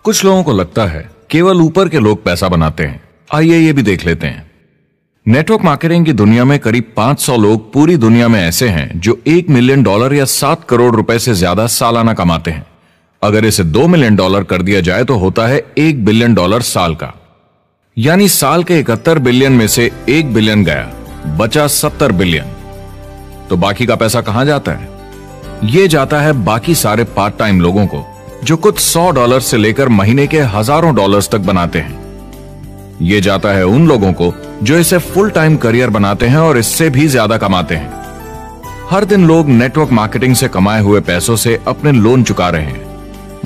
कुछ लोगों को लगता है केवल ऊपर के लोग पैसा बनाते हैं। आइए ये भी देख लेते हैं। नेटवर्क मार्केटिंग की दुनिया में करीब 500 लोग पूरी दुनिया में ऐसे हैं जो $1 मिलियन या 7 करोड़ रुपए से ज्यादा सालाना कमाते हैं। अगर इसे $2 मिलियन कर दिया जाए तो होता है $1 बिलियन साल का, यानी साल के 71 बिलियन में से 1 बिलियन गया, बचा 70 बिलियन। तो बाकी का पैसा कहां जाता है? ये जाता है बाकी सारे पार्ट टाइम लोगों को जो कुछ $100 से लेकर महीने के हजारों डॉलर्स तक बनाते हैं। ये जाता है उन लोगों को जो इसे फुल टाइम करियर बनाते हैं और इससे भी ज्यादा कमाते हैं। हर दिन लोग नेटवर्क मार्केटिंग से कमाए हुए पैसों से अपने लोन चुका रहे हैं,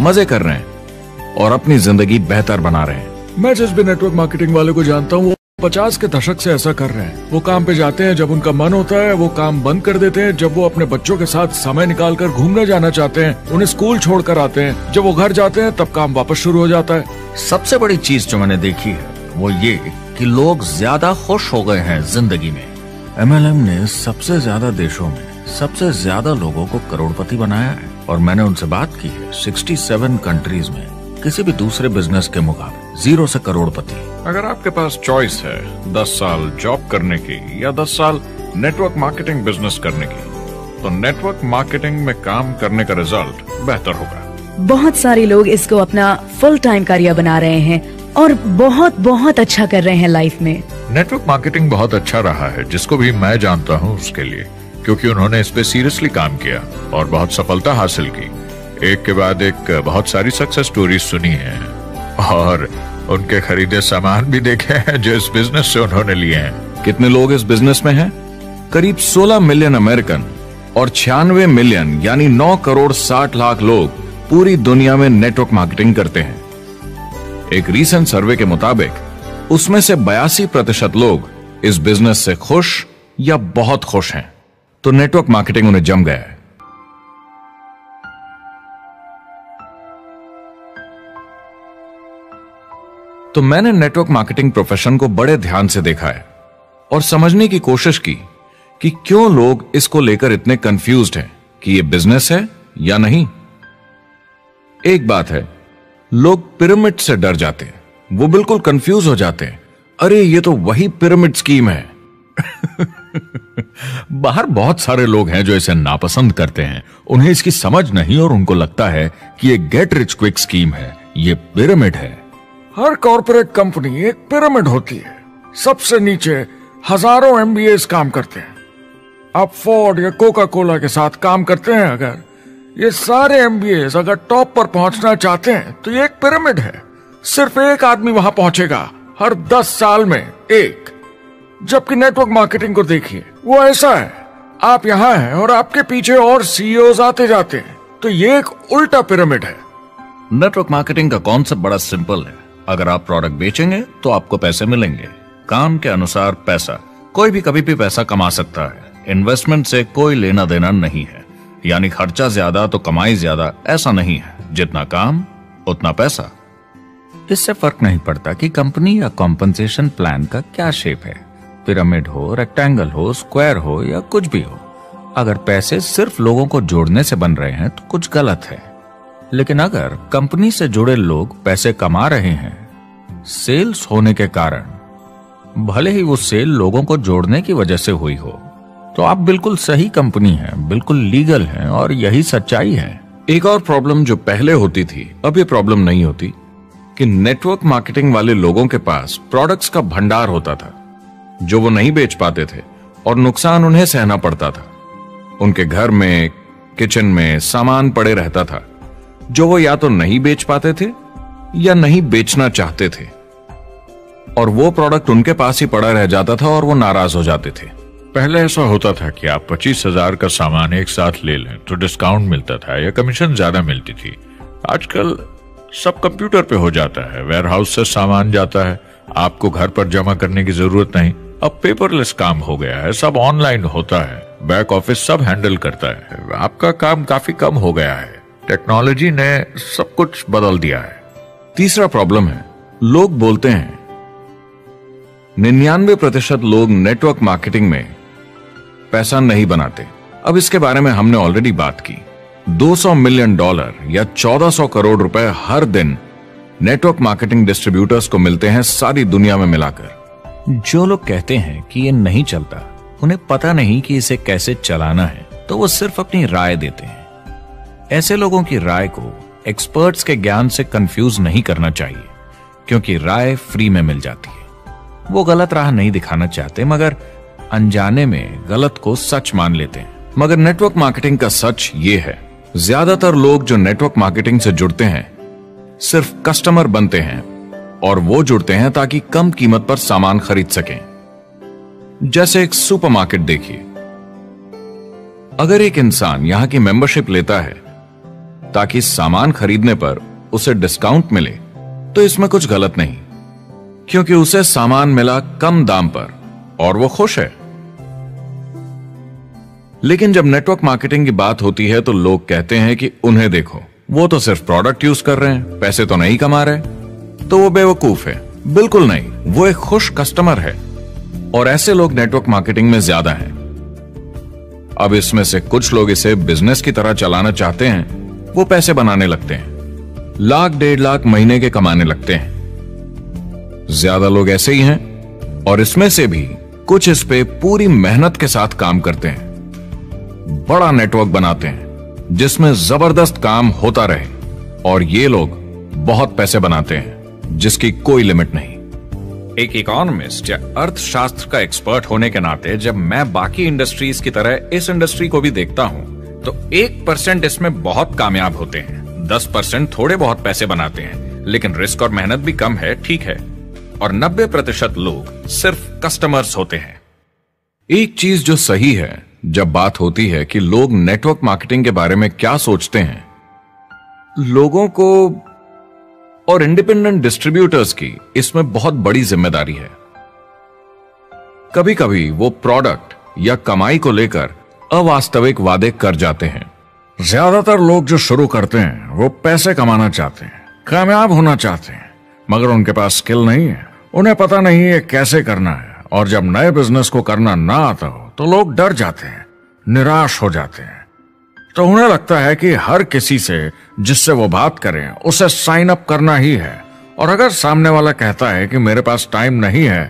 मजे कर रहे हैं और अपनी जिंदगी बेहतर बना रहे हैं। मैं जिस भी नेटवर्क मार्केटिंग वाले को जानता हूँ वो 50 के दशक से ऐसा कर रहे हैं। वो काम पे जाते हैं जब उनका मन होता है, वो काम बंद कर देते हैं जब वो अपने बच्चों के साथ समय निकालकर घूमने जाना चाहते हैं, उन्हें स्कूल छोड़कर आते हैं, जब वो घर जाते हैं तब काम वापस शुरू हो जाता है। सबसे बड़ी चीज जो मैंने देखी है वो ये कि लोग ज्यादा खुश हो गए हैं जिंदगी में। MLM ने सबसे ज्यादा देशों में सबसे ज्यादा लोगों को करोड़पति बनाया है और मैंने उनसे बात की है 67 कंट्रीज में किसी भी दूसरे बिजनेस के मुकाबले 0 से करोड़पति। अगर आपके पास चॉइस है 10 साल जॉब करने की या 10 साल नेटवर्क मार्केटिंग बिजनेस करने की, तो नेटवर्क मार्केटिंग में काम करने का रिजल्ट बेहतर होगा। बहुत सारे लोग इसको अपना फुल टाइम करियर बना रहे हैं और बहुत बहुत अच्छा कर रहे हैं लाइफ में। नेटवर्क मार्केटिंग बहुत अच्छा रहा है जिसको भी मैं जानता हूँ उसके लिए, क्योंकि उन्होंने इस पे सीरियसली काम किया और बहुत सफलता हासिल की। एक के बाद एक बहुत सारी सक्सेस स्टोरीज सुनी है और उनके खरीदे सामान भी देखे हैं जो इस बिजनेस से उन्होंने लिए हैं। कितने लोग इस बिजनेस में हैं? करीब 16 मिलियन अमेरिकन और 96 मिलियन यानी 9 करोड़ 60 लाख लोग पूरी दुनिया में नेटवर्क मार्केटिंग करते हैं। एक रीसेंट सर्वे के मुताबिक उसमें से 82% लोग इस बिजनेस से खुश या बहुत खुश हैं। तो नेटवर्क मार्केटिंग उन्हें जम गया है। तो मैंने नेटवर्क मार्केटिंग प्रोफेशन को बड़े ध्यान से देखा है और समझने की कोशिश की कि क्यों लोग इसको लेकर इतने कंफ्यूज्ड हैं कि ये बिजनेस है या नहीं। एक बात है, लोग पिरामिड से डर जाते हैं, वो बिल्कुल कंफ्यूज हो जाते हैं, अरे ये तो वही पिरामिड स्कीम है। बाहर बहुत सारे लोग हैं जो इसे नापसंद करते हैं, उन्हें इसकी समझ नहीं और उनको लगता है कि ये गेट रिच क्विक स्कीम है, ये पिरामिड है। हर कॉर्पोरेट कंपनी एक पिरामिड होती है, सबसे नीचे हजारों MBAs काम करते हैं। आप फोर्ड या कोका कोला के साथ काम करते हैं, अगर ये सारे MBAs अगर टॉप पर पहुंचना चाहते हैं तो ये एक पिरामिड है। सिर्फ एक आदमी वहां पहुंचेगा हर 10 साल में एक। जबकि नेटवर्क मार्केटिंग को देखिए, वो ऐसा है, आप यहां हैं और आपके पीछे और CEOs आते जाते हैं, तो ये एक उल्टा पिरामिड है। नेटवर्क मार्केटिंग का कॉन्सेप्ट बड़ा सिंपल है। अगर आप प्रोडक्ट बेचेंगे तो आपको पैसे मिलेंगे, काम के अनुसार पैसा। कोई भी कभी भी पैसा कमा सकता है, इन्वेस्टमेंट से कोई लेना देना नहीं है। यानी खर्चा ज्यादा तो कमाई ज्यादा, ऐसा नहीं है, जितना काम उतना पैसा। इससे फर्क नहीं पड़ता कि कंपनी या कॉम्पनसेशन प्लान का क्या शेप है, पिरामिड हो, रेक्टेंगल हो, स्क्वायर हो या कुछ भी हो। अगर पैसे सिर्फ लोगों को जोड़ने से बन रहे हैं तो कुछ गलत है। लेकिन अगर कंपनी से जुड़े लोग पैसे कमा रहे हैं सेल्स होने के कारण, भले ही वो सेल लोगों को जोड़ने की वजह से हुई हो, तो आप बिल्कुल सही कंपनी है, बिल्कुल लीगल है और यही सच्चाई है। एक और प्रॉब्लम जो पहले होती थी, अब ये प्रॉब्लम नहीं होती कि नेटवर्क मार्केटिंग वाले लोगों के पास प्रोडक्ट्स का भंडार होता था जो वो नहीं बेच पाते थे और नुकसान उन्हें सहना पड़ता था। उनके घर में, किचन में सामान पड़े रहता था जो वो या तो नहीं बेच पाते थे या नहीं बेचना चाहते थे, और वो प्रोडक्ट उनके पास ही पड़ा रह जाता था और वो नाराज हो जाते थे। पहले ऐसा होता था कि आप 25,000 का सामान एक साथ ले लें तो डिस्काउंट मिलता था या कमीशन ज्यादा मिलती थी। आजकल सब कंप्यूटर पे हो जाता है, वेयर हाउस से सामान जाता है, आपको घर पर जमा करने की जरूरत नहीं। अब पेपरलेस काम हो गया है, सब ऑनलाइन होता है, बैक ऑफिस सब हैंडल करता है, आपका काम काफी कम हो गया है। टेक्नोलॉजी ने सब कुछ बदल दिया है। तीसरा प्रॉब्लम है, लोग बोलते हैं 99% लोग नेटवर्क मार्केटिंग में पैसा नहीं बनाते। अब इसके बारे में हमने ऑलरेडी बात की। $200 मिलियन या 1400 करोड़ रुपए हर दिन नेटवर्क मार्केटिंग डिस्ट्रीब्यूटर्स को मिलते हैं सारी दुनिया में मिलाकर। जो लोग कहते हैं कि ये नहीं चलता, उन्हें पता नहीं कि इसे कैसे चलाना है, तो वो सिर्फ अपनी राय देते हैं। ऐसे लोगों की राय को एक्सपर्ट्स के ज्ञान से कंफ्यूज नहीं करना चाहिए, क्योंकि राय फ्री में मिल जाती है। वो गलत राह नहीं दिखाना चाहते, मगर अनजाने में गलत को सच मान लेते हैं। मगर नेटवर्क मार्केटिंग का सच ये है, ज्यादातर लोग जो नेटवर्क मार्केटिंग से जुड़ते हैं सिर्फ कस्टमर बनते हैं, और वो जुड़ते हैं ताकि कम कीमत पर सामान खरीद सकें। जैसे एक सुपरमार्केट देखिए, अगर एक इंसान यहां की मेंबरशिप लेता है ताकि सामान खरीदने पर उसे डिस्काउंट मिले, तो इसमें कुछ गलत नहीं, क्योंकि उसे सामान मिला कम दाम पर और वो खुश है। लेकिन जब नेटवर्क मार्केटिंग की बात होती है तो लोग कहते हैं कि उन्हें देखो, वो तो सिर्फ प्रोडक्ट यूज कर रहे हैं, पैसे तो नहीं कमा रहे, तो वो बेवकूफ है। बिल्कुल नहीं, वो एक खुश कस्टमर है, और ऐसे लोग नेटवर्क मार्केटिंग में ज्यादा हैं। अब इसमें से कुछ लोग इसे बिजनेस की तरह चलाना चाहते हैं, वो पैसे बनाने लगते हैं, लाख 1.5 लाख महीने के कमाने लगते हैं। ज्यादा लोग ऐसे ही हैं, और इसमें से भी कुछ इस पे पूरी मेहनत के साथ काम करते हैं, बड़ा नेटवर्क बनाते हैं जिसमें जबरदस्त काम होता रहे, और ये लोग बहुत पैसे बनाते हैं जिसकी कोई लिमिट नहीं। एक इकोनॉमिस्ट या अर्थशास्त्र का एक्सपर्ट होने के नाते जब मैं बाकी इंडस्ट्रीज की तरह इस इंडस्ट्री को भी देखता हूं, तो 1% इसमें बहुत कामयाब होते हैं, 10% थोड़े बहुत पैसे बनाते हैं, लेकिन रिस्क और मेहनत भी कम है, ठीक है, और 90% लोग सिर्फ कस्टमर्स होते हैं। एक चीज जो सही है जब बात होती है कि लोग नेटवर्क मार्केटिंग के बारे में क्या सोचते हैं, लोगों को और इंडिपेंडेंट डिस्ट्रीब्यूटर्स की इसमें बहुत बड़ी जिम्मेदारी है। कभी कभी वो प्रोडक्ट या कमाई को लेकर अवास्तविक वादे कर जाते हैं। ज्यादातर लोग जो शुरू करते हैं वो पैसे कमाना चाहते हैं, कामयाब होना चाहते हैं, मगर उनके पास स्किल नहीं है, उन्हें पता नहीं है कैसे करना है। और जब नए बिजनेस को करना ना आता हो तो लोग डर जाते हैं, निराश हो जाते हैं। तो उन्हें लगता है कि हर किसी से जिससे वो बात करें उसे साइन अप करना ही है। और अगर सामने वाला कहता है कि मेरे पास टाइम नहीं है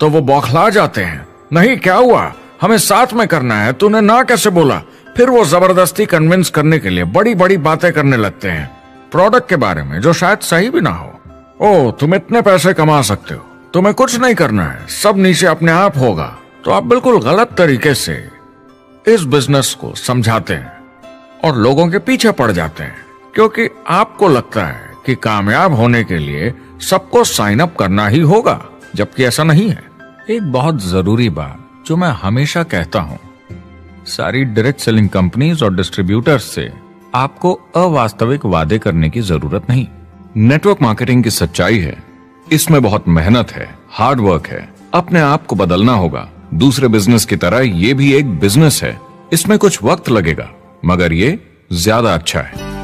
तो वो बौखला जाते हैं। नहीं, क्या हुआ, हमें साथ में करना है, तूने ना कैसे बोला। फिर वो जबरदस्ती कन्विंस करने के लिए बड़ी बड़ी बातें करने लगते हैं प्रोडक्ट के बारे में, जो शायद सही भी ना हो। ओ, तुम इतने पैसे कमा सकते हो, तुम्हें कुछ नहीं करना है, सब नीचे अपने आप होगा। तो आप बिल्कुल गलत तरीके से इस बिजनेस को समझाते हैं और लोगों के पीछे पड़ जाते हैं, क्योंकि आपको लगता है कि कामयाब होने के लिए सबको साइन अप करना ही होगा, जबकि ऐसा नहीं है। एक बहुत जरूरी बात जो मैं हमेशा कहता हूं, सारी डायरेक्ट सेलिंग कंपनीज और डिस्ट्रीब्यूटर्स से आपको अवास्तविक वादे करने की जरूरत नहीं। नेटवर्क मार्केटिंग की सच्चाई है, इसमें बहुत मेहनत है, हार्ड वर्क है, अपने आप को बदलना होगा। दूसरे बिजनेस की तरह ये भी एक बिजनेस है, इसमें कुछ वक्त लगेगा मगर ये ज्यादा अच्छा है।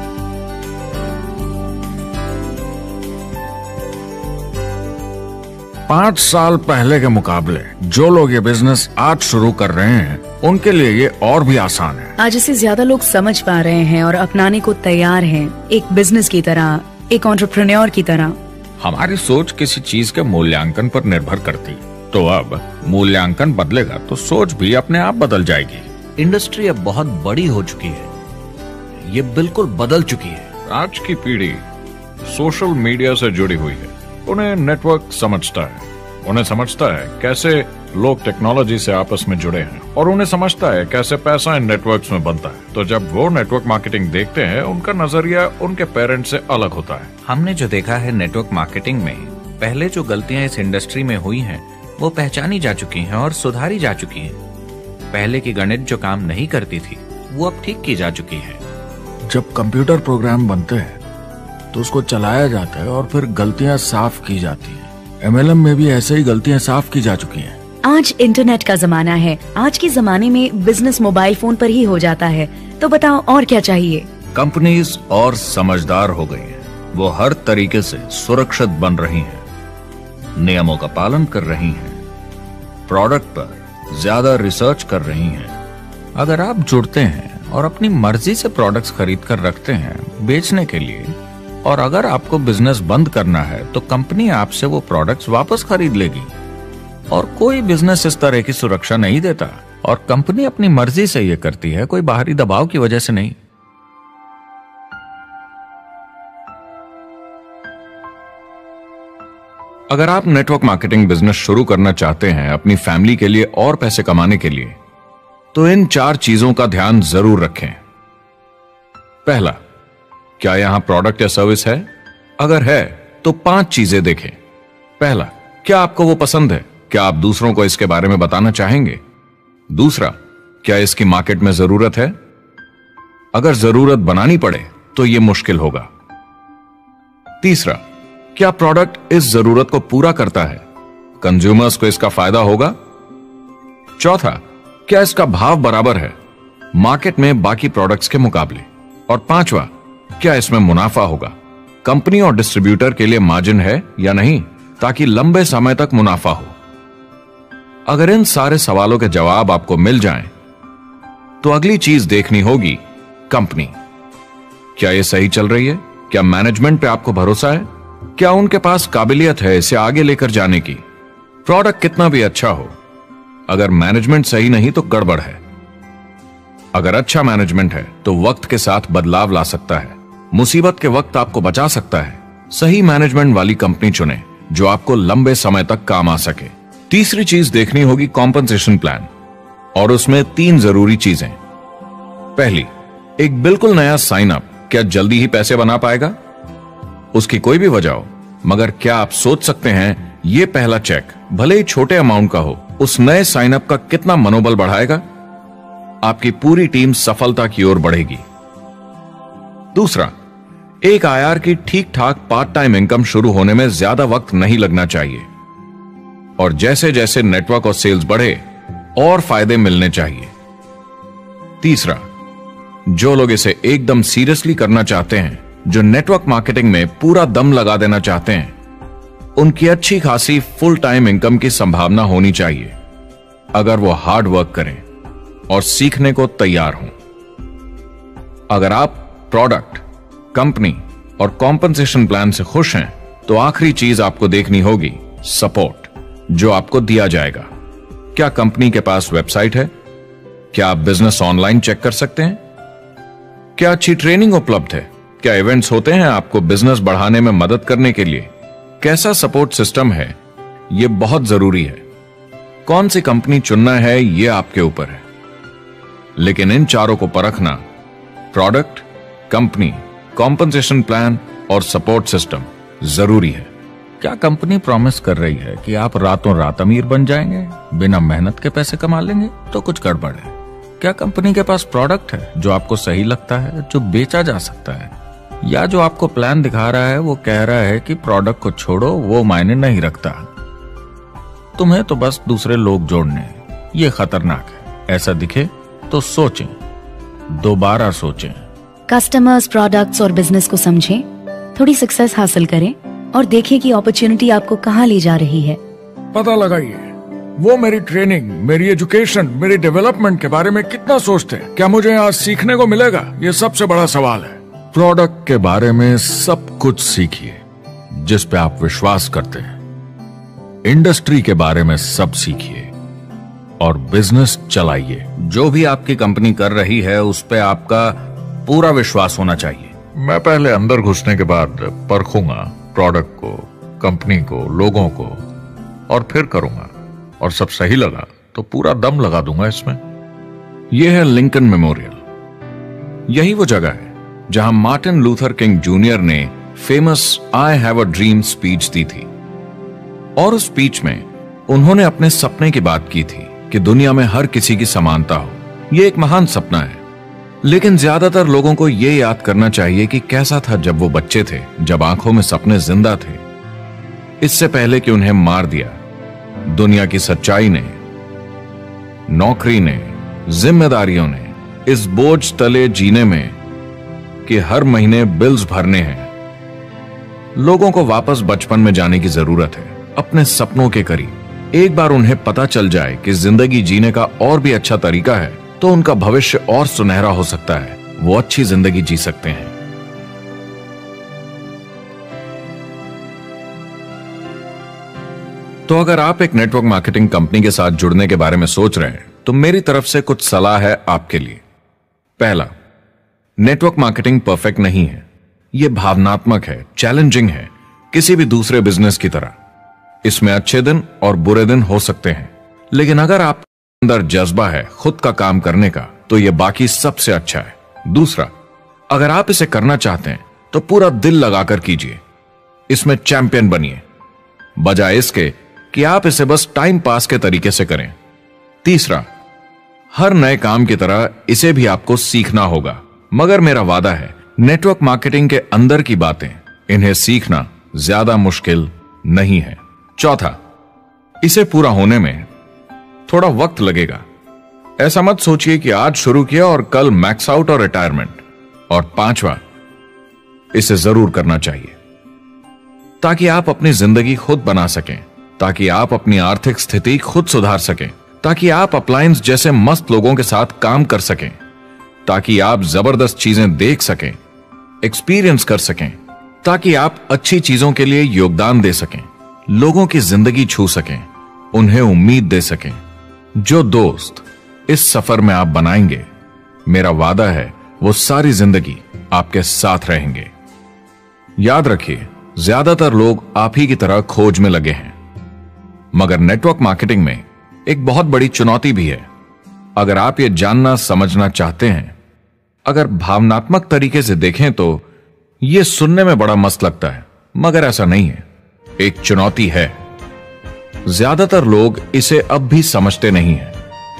5 साल पहले के मुकाबले जो लोग ये बिजनेस आज शुरू कर रहे हैं उनके लिए ये और भी आसान है। आज इसे ज्यादा लोग समझ पा रहे हैं और अपनाने को तैयार हैं, एक बिजनेस की तरह, एक एंटरप्रेन्योर की तरह। हमारी सोच किसी चीज के मूल्यांकन पर निर्भर करती, तो अब मूल्यांकन बदलेगा तो सोच भी अपने आप बदल जाएगी। इंडस्ट्री अब बहुत बड़ी हो चुकी है, ये बिल्कुल बदल चुकी है। आज की पीढ़ी सोशल मीडिया से जुड़ी हुई है, उन्हें नेटवर्क समझता है, उन्हें समझता है कैसे लोग टेक्नोलॉजी से आपस में जुड़े हैं और उन्हें समझता है कैसे पैसा इन नेटवर्क्स में बनता है। तो जब वो नेटवर्क मार्केटिंग देखते हैं उनका नजरिया उनके पेरेंट्स से अलग होता है। हमने जो देखा है नेटवर्क मार्केटिंग में, पहले जो गलतियां इस इंडस्ट्री में हुई हैं वो पहचानी जा चुकी हैं और सुधारी जा चुकी हैं। पहले की गणित जो काम नहीं करती थी वो अब ठीक की जा चुकी है। जब कंप्यूटर प्रोग्राम बनते हैं तो उसको चलाया जाता है और फिर गलतियां साफ की जाती हैं। MLM में भी ऐसे ही गलतियां साफ की जा चुकी हैं। आज इंटरनेट का जमाना है, आज के जमाने में बिजनेस मोबाइल फोन पर ही हो जाता है। तो बताओ और क्या चाहिए। कंपनीज और समझदार हो गई हैं, वो हर तरीके से सुरक्षित बन रही हैं, नियमों का पालन कर रही हैं, प्रोडक्ट पर ज्यादा रिसर्च कर रही हैं। अगर आप जुड़ते हैं और अपनी मर्जी से प्रोडक्ट्स खरीद कर रखते हैं बेचने के लिए, और अगर आपको बिजनेस बंद करना है तो कंपनी आपसे वो प्रोडक्ट्स वापस खरीद लेगी। और कोई बिजनेस इस तरह की सुरक्षा नहीं देता, और कंपनी अपनी मर्जी से ये करती है, कोई बाहरी दबाव की वजह से नहीं। अगर आप नेटवर्क मार्केटिंग बिजनेस शुरू करना चाहते हैं अपनी फैमिली के लिए और पैसे कमाने के लिए, तो इन 4 चीजों का ध्यान जरूर रखें। पहला, क्या यहां प्रोडक्ट या सर्विस है? अगर है तो 5 चीजें देखें। पहला, क्या आपको वो पसंद है? क्या आप दूसरों को इसके बारे में बताना चाहेंगे? दूसरा, क्या इसकी मार्केट में जरूरत है? अगर जरूरत बनानी पड़े तो यह मुश्किल होगा। तीसरा, क्या प्रोडक्ट इस जरूरत को पूरा करता है? कंज्यूमर्स को इसका फायदा होगा? चौथा, क्या इसका भाव बराबर है मार्केट में बाकी प्रोडक्ट्स के मुकाबले? और पांचवा, क्या इसमें मुनाफा होगा? कंपनी और डिस्ट्रीब्यूटर के लिए मार्जिन है या नहीं, ताकि लंबे समय तक मुनाफा हो। अगर इन सारे सवालों के जवाब आपको मिल जाएं, तो अगली चीज देखनी होगी कंपनी। क्या यह सही चल रही है? क्या मैनेजमेंट पे आपको भरोसा है? क्या उनके पास काबिलियत है इसे आगे लेकर जाने की? प्रोडक्ट कितना भी अच्छा हो, अगर मैनेजमेंट सही नहीं तो गड़बड़ है। अगर अच्छा मैनेजमेंट है तो वक्त के साथ बदलाव ला सकता है, मुसीबत के वक्त आपको बचा सकता है। सही मैनेजमेंट वाली कंपनी चुनें जो आपको लंबे समय तक काम आ सके। तीसरी चीज देखनी होगी कॉम्पनसेशन प्लान, और उसमें 3 जरूरी चीजें। पहली, एक बिल्कुल नया साइन अप क्या जल्दी ही पैसे बना पाएगा? उसकी कोई भी वजह हो, मगर क्या आप सोच सकते हैं ये पहला चेक, भले ही छोटे अमाउंट का हो, उस नए साइन अप का कितना मनोबल बढ़ाएगा? आपकी पूरी टीम सफलता की ओर बढ़ेगी। दूसरा, एक IR की ठीक ठाक पार्ट टाइम इनकम शुरू होने में ज्यादा वक्त नहीं लगना चाहिए, और जैसे जैसे नेटवर्क और सेल्स बढ़े और फायदे मिलने चाहिए। तीसरा, जो लोग इसे एकदम सीरियसली करना चाहते हैं, जो नेटवर्क मार्केटिंग में पूरा दम लगा देना चाहते हैं, उनकी अच्छी खासी फुल टाइम इनकम की संभावना होनी चाहिए अगर वो हार्ड वर्क करें और सीखने को तैयार हों। अगर आप प्रोडक्ट, कंपनी और कॉम्पनसेशन प्लान से खुश हैं तो आखिरी चीज आपको देखनी होगी सपोर्ट जो आपको दिया जाएगा। क्या कंपनी के पास वेबसाइट है? क्या आप बिजनेस ऑनलाइन चेक कर सकते हैं? क्या अच्छी ट्रेनिंग उपलब्ध है? क्या इवेंट्स होते हैं आपको बिजनेस बढ़ाने में मदद करने के लिए? कैसा सपोर्ट सिस्टम है? यह बहुत जरूरी है। कौन सी कंपनी चुनना है यह आपके ऊपर है, लेकिन इन चारों को परखना, प्रोडक्ट, कंपनी, कॉम्पनसेशन प्लान और सपोर्ट सिस्टम, जरूरी है। क्या कंपनी प्रॉमिस कर रही है कि आप रातों रात अमीर बन जाएंगे, बिना मेहनत के पैसे कमा लेंगे? तो कुछ गड़बड़ है। क्या कंपनी के पास प्रोडक्ट है जो आपको सही लगता है, जो बेचा जा सकता है? या जो आपको प्लान दिखा रहा है वो कह रहा है कि प्रोडक्ट को छोड़ो, वो मायने नहीं रखता, तुम्हें तो बस दूसरे लोग जोड़ने हैं। ये खतरनाक है। ऐसा दिखे तो सोचें, दोबारा सोचें। कस्टमर्स, प्रोडक्ट्स और बिजनेस को समझें, थोड़ी सक्सेस हासिल करें और देखें कि अपॉर्चुनिटी आपको कहां ले जा रही है। पता लगाइए वो मेरी ट्रेनिंग, मेरी एजुकेशन, मेरी डेवलपमेंट के बारे में कितना सोचते हैं। क्या मुझे यहाँ सीखने को मिलेगा? ये सबसे बड़ा सवाल है। प्रोडक्ट के बारे में सब कुछ सीखिए जिस पे आप विश्वास करते हैं। इंडस्ट्री के बारे में सब सीखिए और बिजनेस चलाइए। जो भी आपकी कंपनी कर रही है उस पे आपका पूरा विश्वास होना चाहिए। मैं पहले अंदर घुसने के बाद परखूंगा प्रोडक्ट को, कंपनी को, लोगों को, और फिर करूंगा। और सब सही लगा तो पूरा दम लगा दूंगा इसमें। यह है लिंकन मेमोरियल। यही वो जगह है जहां मार्टिन लूथर किंग जूनियर ने famous I have a dream speech दी थी। और उस स्पीच में उन्होंने अपने सपने की बात की थी कि दुनिया में हर किसी की समानता हो। यह एक महान सपना है, लेकिन ज्यादातर लोगों को यह याद करना चाहिए कि कैसा था जब वो बच्चे थे, जब आंखों में सपने जिंदा थे। इससे पहले कि उन्हें मार दिया दुनिया की सच्चाई ने, नौकरी ने, जिम्मेदारियों ने, इस बोझ तले जीने में कि हर महीने बिल्स भरने हैं। लोगों को वापस बचपन में जाने की जरूरत है, अपने सपनों के करीब। एक बार उन्हें पता चल जाए कि जिंदगी जीने का और भी अच्छा तरीका है तो उनका भविष्य और सुनहरा हो सकता है। वो अच्छी जिंदगी जी सकते हैं। तो अगर आप एक नेटवर्क मार्केटिंग कंपनी के साथ जुड़ने के बारे में सोच रहे हैं तो मेरी तरफ से कुछ सलाह है आपके लिए। पहला, नेटवर्क मार्केटिंग परफेक्ट नहीं है। यह भावनात्मक है, चैलेंजिंग है, किसी भी दूसरे बिजनेस की तरह। इसमें अच्छे दिन और बुरे दिन हो सकते हैं, लेकिन अगर आप अंदर जज्बा है खुद का काम करने का तो यह बाकी सबसे अच्छा है। दूसरा, अगर आप इसे करना चाहते हैं तो पूरा दिल लगाकर कीजिए। इसमें चैंपियन बनिए, बजाय इसके कि आप इसे बस टाइम पास के तरीके से करें। तीसरा, हर नए काम की तरह इसे भी आपको सीखना होगा, मगर मेरा वादा है नेटवर्क मार्केटिंग के अंदर की बातें, इन्हें सीखना ज्यादा मुश्किल नहीं है। चौथा, इसे पूरा होने में थोड़ा वक्त लगेगा। ऐसा मत सोचिए कि आज शुरू किया और कल मैक्स आउट और रिटायरमेंट। और पांचवा, इसे जरूर करना चाहिए ताकि आप अपनी जिंदगी खुद बना सकें, ताकि आप अपनी आर्थिक स्थिति खुद सुधार सकें, ताकि आप अप्लायंस जैसे मस्त लोगों के साथ काम कर सकें, ताकि आप जबरदस्त चीजें देख सकें, एक्सपीरियंस कर सकें, ताकि आप अच्छी चीजों के लिए योगदान दे सकें, लोगों की जिंदगी छू सकें, उन्हें उम्मीद दे सकें। जो दोस्त इस सफर में आप बनाएंगे, मेरा वादा है वो सारी जिंदगी आपके साथ रहेंगे। याद रखिए, ज्यादातर लोग आप ही की तरह खोज में लगे हैं, मगर नेटवर्क मार्केटिंग में एक बहुत बड़ी चुनौती भी है। अगर आप ये जानना समझना चाहते हैं, अगर भावनात्मक तरीके से देखें तो यह सुनने में बड़ा मस्त लगता है, मगर ऐसा नहीं है। एक चुनौती है। ज्यादातर लोग इसे अब भी समझते नहीं हैं,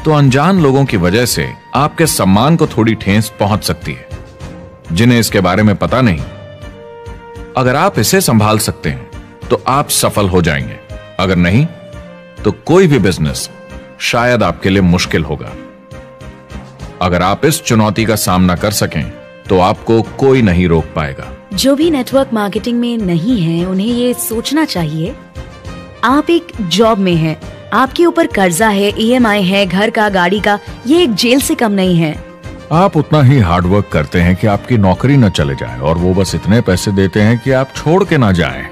तो अनजान लोगों की वजह से आपके सम्मान को थोड़ी ठेस पहुंच सकती है, जिन्हें इसके बारे में पता नहीं। अगर आप इसे संभाल सकते हैं तो आप सफल हो जाएंगे, अगर नहीं तो कोई भी बिजनेस शायद आपके लिए मुश्किल होगा। अगर आप इस चुनौती का सामना कर सकें तो आपको कोई नहीं रोक पाएगा। जो भी नेटवर्क मार्केटिंग में नहीं है उन्हें ये सोचना चाहिए आप एक जॉब में हैं, आपके ऊपर कर्जा है, EMI है, घर का, गाड़ी का, ये एक जेल से कम नहीं है। आप उतना ही हार्ड वर्क करते हैं कि आपकी नौकरी न चले जाए और वो बस इतने पैसे देते हैं कि आप छोड़ के ना जाएं।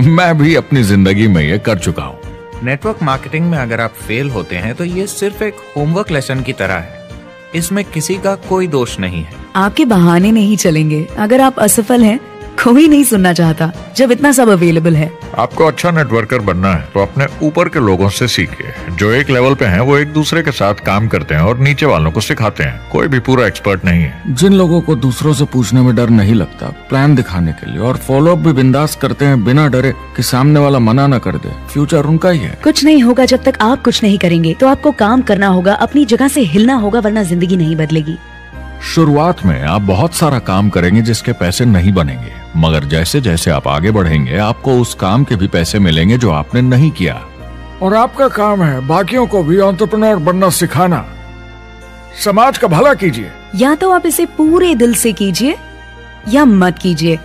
मैं भी अपनी जिंदगी में ये कर चुका हूँ। नेटवर्क मार्केटिंग में अगर आप फेल होते हैं तो ये सिर्फ एक होमवर्क लेसन की तरह है। इसमें किसी का कोई दोष नहीं है। आपके बहाने नहीं चलेंगे। अगर आप असफल हैं, कोई नहीं सुनना चाहता जब इतना सब अवेलेबल है। आपको अच्छा नेटवर्कर बनना है तो अपने ऊपर के लोगों से सीखिए। जो एक लेवल पे हैं, वो एक दूसरे के साथ काम करते हैं और नीचे वालों को सिखाते हैं। कोई भी पूरा एक्सपर्ट नहीं है। जिन लोगों को दूसरों से पूछने में डर नहीं लगता, प्लान दिखाने के लिए और फॉलो अप भी बिंदास करते हैं बिना डरे कि सामने वाला मना न कर दे, फ्यूचर उनका ही है। कुछ नहीं होगा जब तक आप कुछ नहीं करेंगे। तो आपको काम करना होगा, अपनी जगह से हिलना होगा, वरना जिंदगी नहीं बदलेगी। शुरुआत में आप बहुत सारा काम करेंगे जिसके पैसे नहीं बनेंगे, मगर जैसे जैसे आप आगे बढ़ेंगे आपको उस काम के भी पैसे मिलेंगे जो आपने नहीं किया। और आपका काम है बाकियों को भी एंटरप्रेन्योर बनना सिखाना। समाज का भला कीजिए। या तो आप इसे पूरे दिल से कीजिए या मत कीजिए।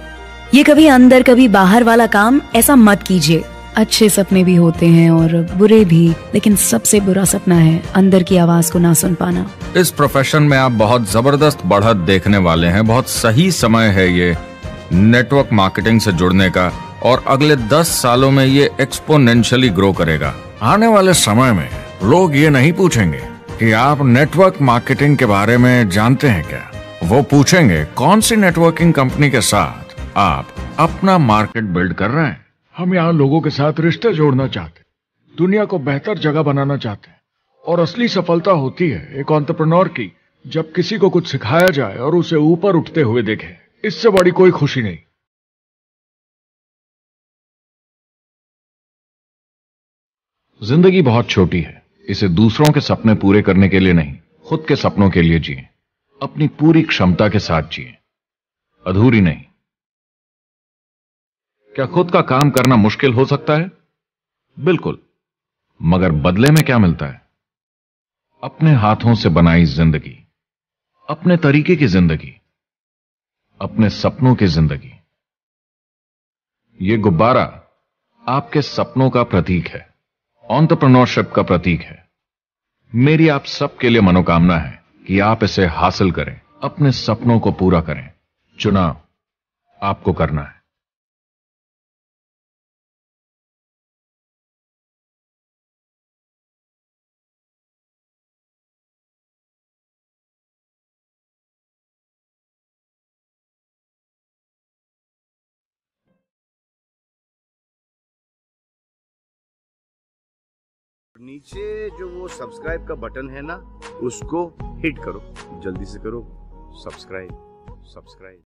ये कभी अंदर कभी बाहर वाला काम ऐसा मत कीजिए। अच्छे सपने भी होते हैं और बुरे भी, लेकिन सबसे बुरा सपना है अंदर की आवाज को ना सुन पाना। इस प्रोफेशन में आप बहुत जबरदस्त बढ़त देखने वाले हैं। बहुत सही समय है ये नेटवर्क मार्केटिंग से जुड़ने का और अगले 10 सालों में ये एक्सपोनेंशियली ग्रो करेगा। आने वाले समय में लोग ये नहीं पूछेंगे कि आप नेटवर्क मार्केटिंग के बारे में जानते हैं क्या, वो पूछेंगे कौन सी नेटवर्किंग कंपनी के साथ आप अपना मार्केट बिल्ड कर रहे हैं। हम यहाँ लोगों के साथ रिश्ते जोड़ना चाहते हैं, दुनिया को बेहतर जगह बनाना चाहते हैं। और असली सफलता होती है एक एंटरप्रेन्योर की, जब किसी को कुछ सिखाया जाए और उसे ऊपर उठते हुए देखे। इससे बड़ी कोई खुशी नहीं। जिंदगी बहुत छोटी है, इसे दूसरों के सपने पूरे करने के लिए नहीं, खुद के सपनों के लिए जिए। अपनी पूरी क्षमता के साथ जिए, अधूरी नहीं। क्या खुद का काम करना मुश्किल हो सकता है? बिल्कुल, मगर बदले में क्या मिलता है? अपने हाथों से बनाई जिंदगी, अपने तरीके की जिंदगी, अपने सपनों की जिंदगी। यह गुब्बारा आपके सपनों का प्रतीक है, एंटरप्रेन्योरशिप का प्रतीक है। मेरी आप सबके लिए मनोकामना है कि आप इसे हासिल करें, अपने सपनों को पूरा करें। चुनाव आपको करना है। नीचे जो वो सब्सक्राइब का बटन है ना, उसको हिट करो, जल्दी से करो। सब्सक्राइब।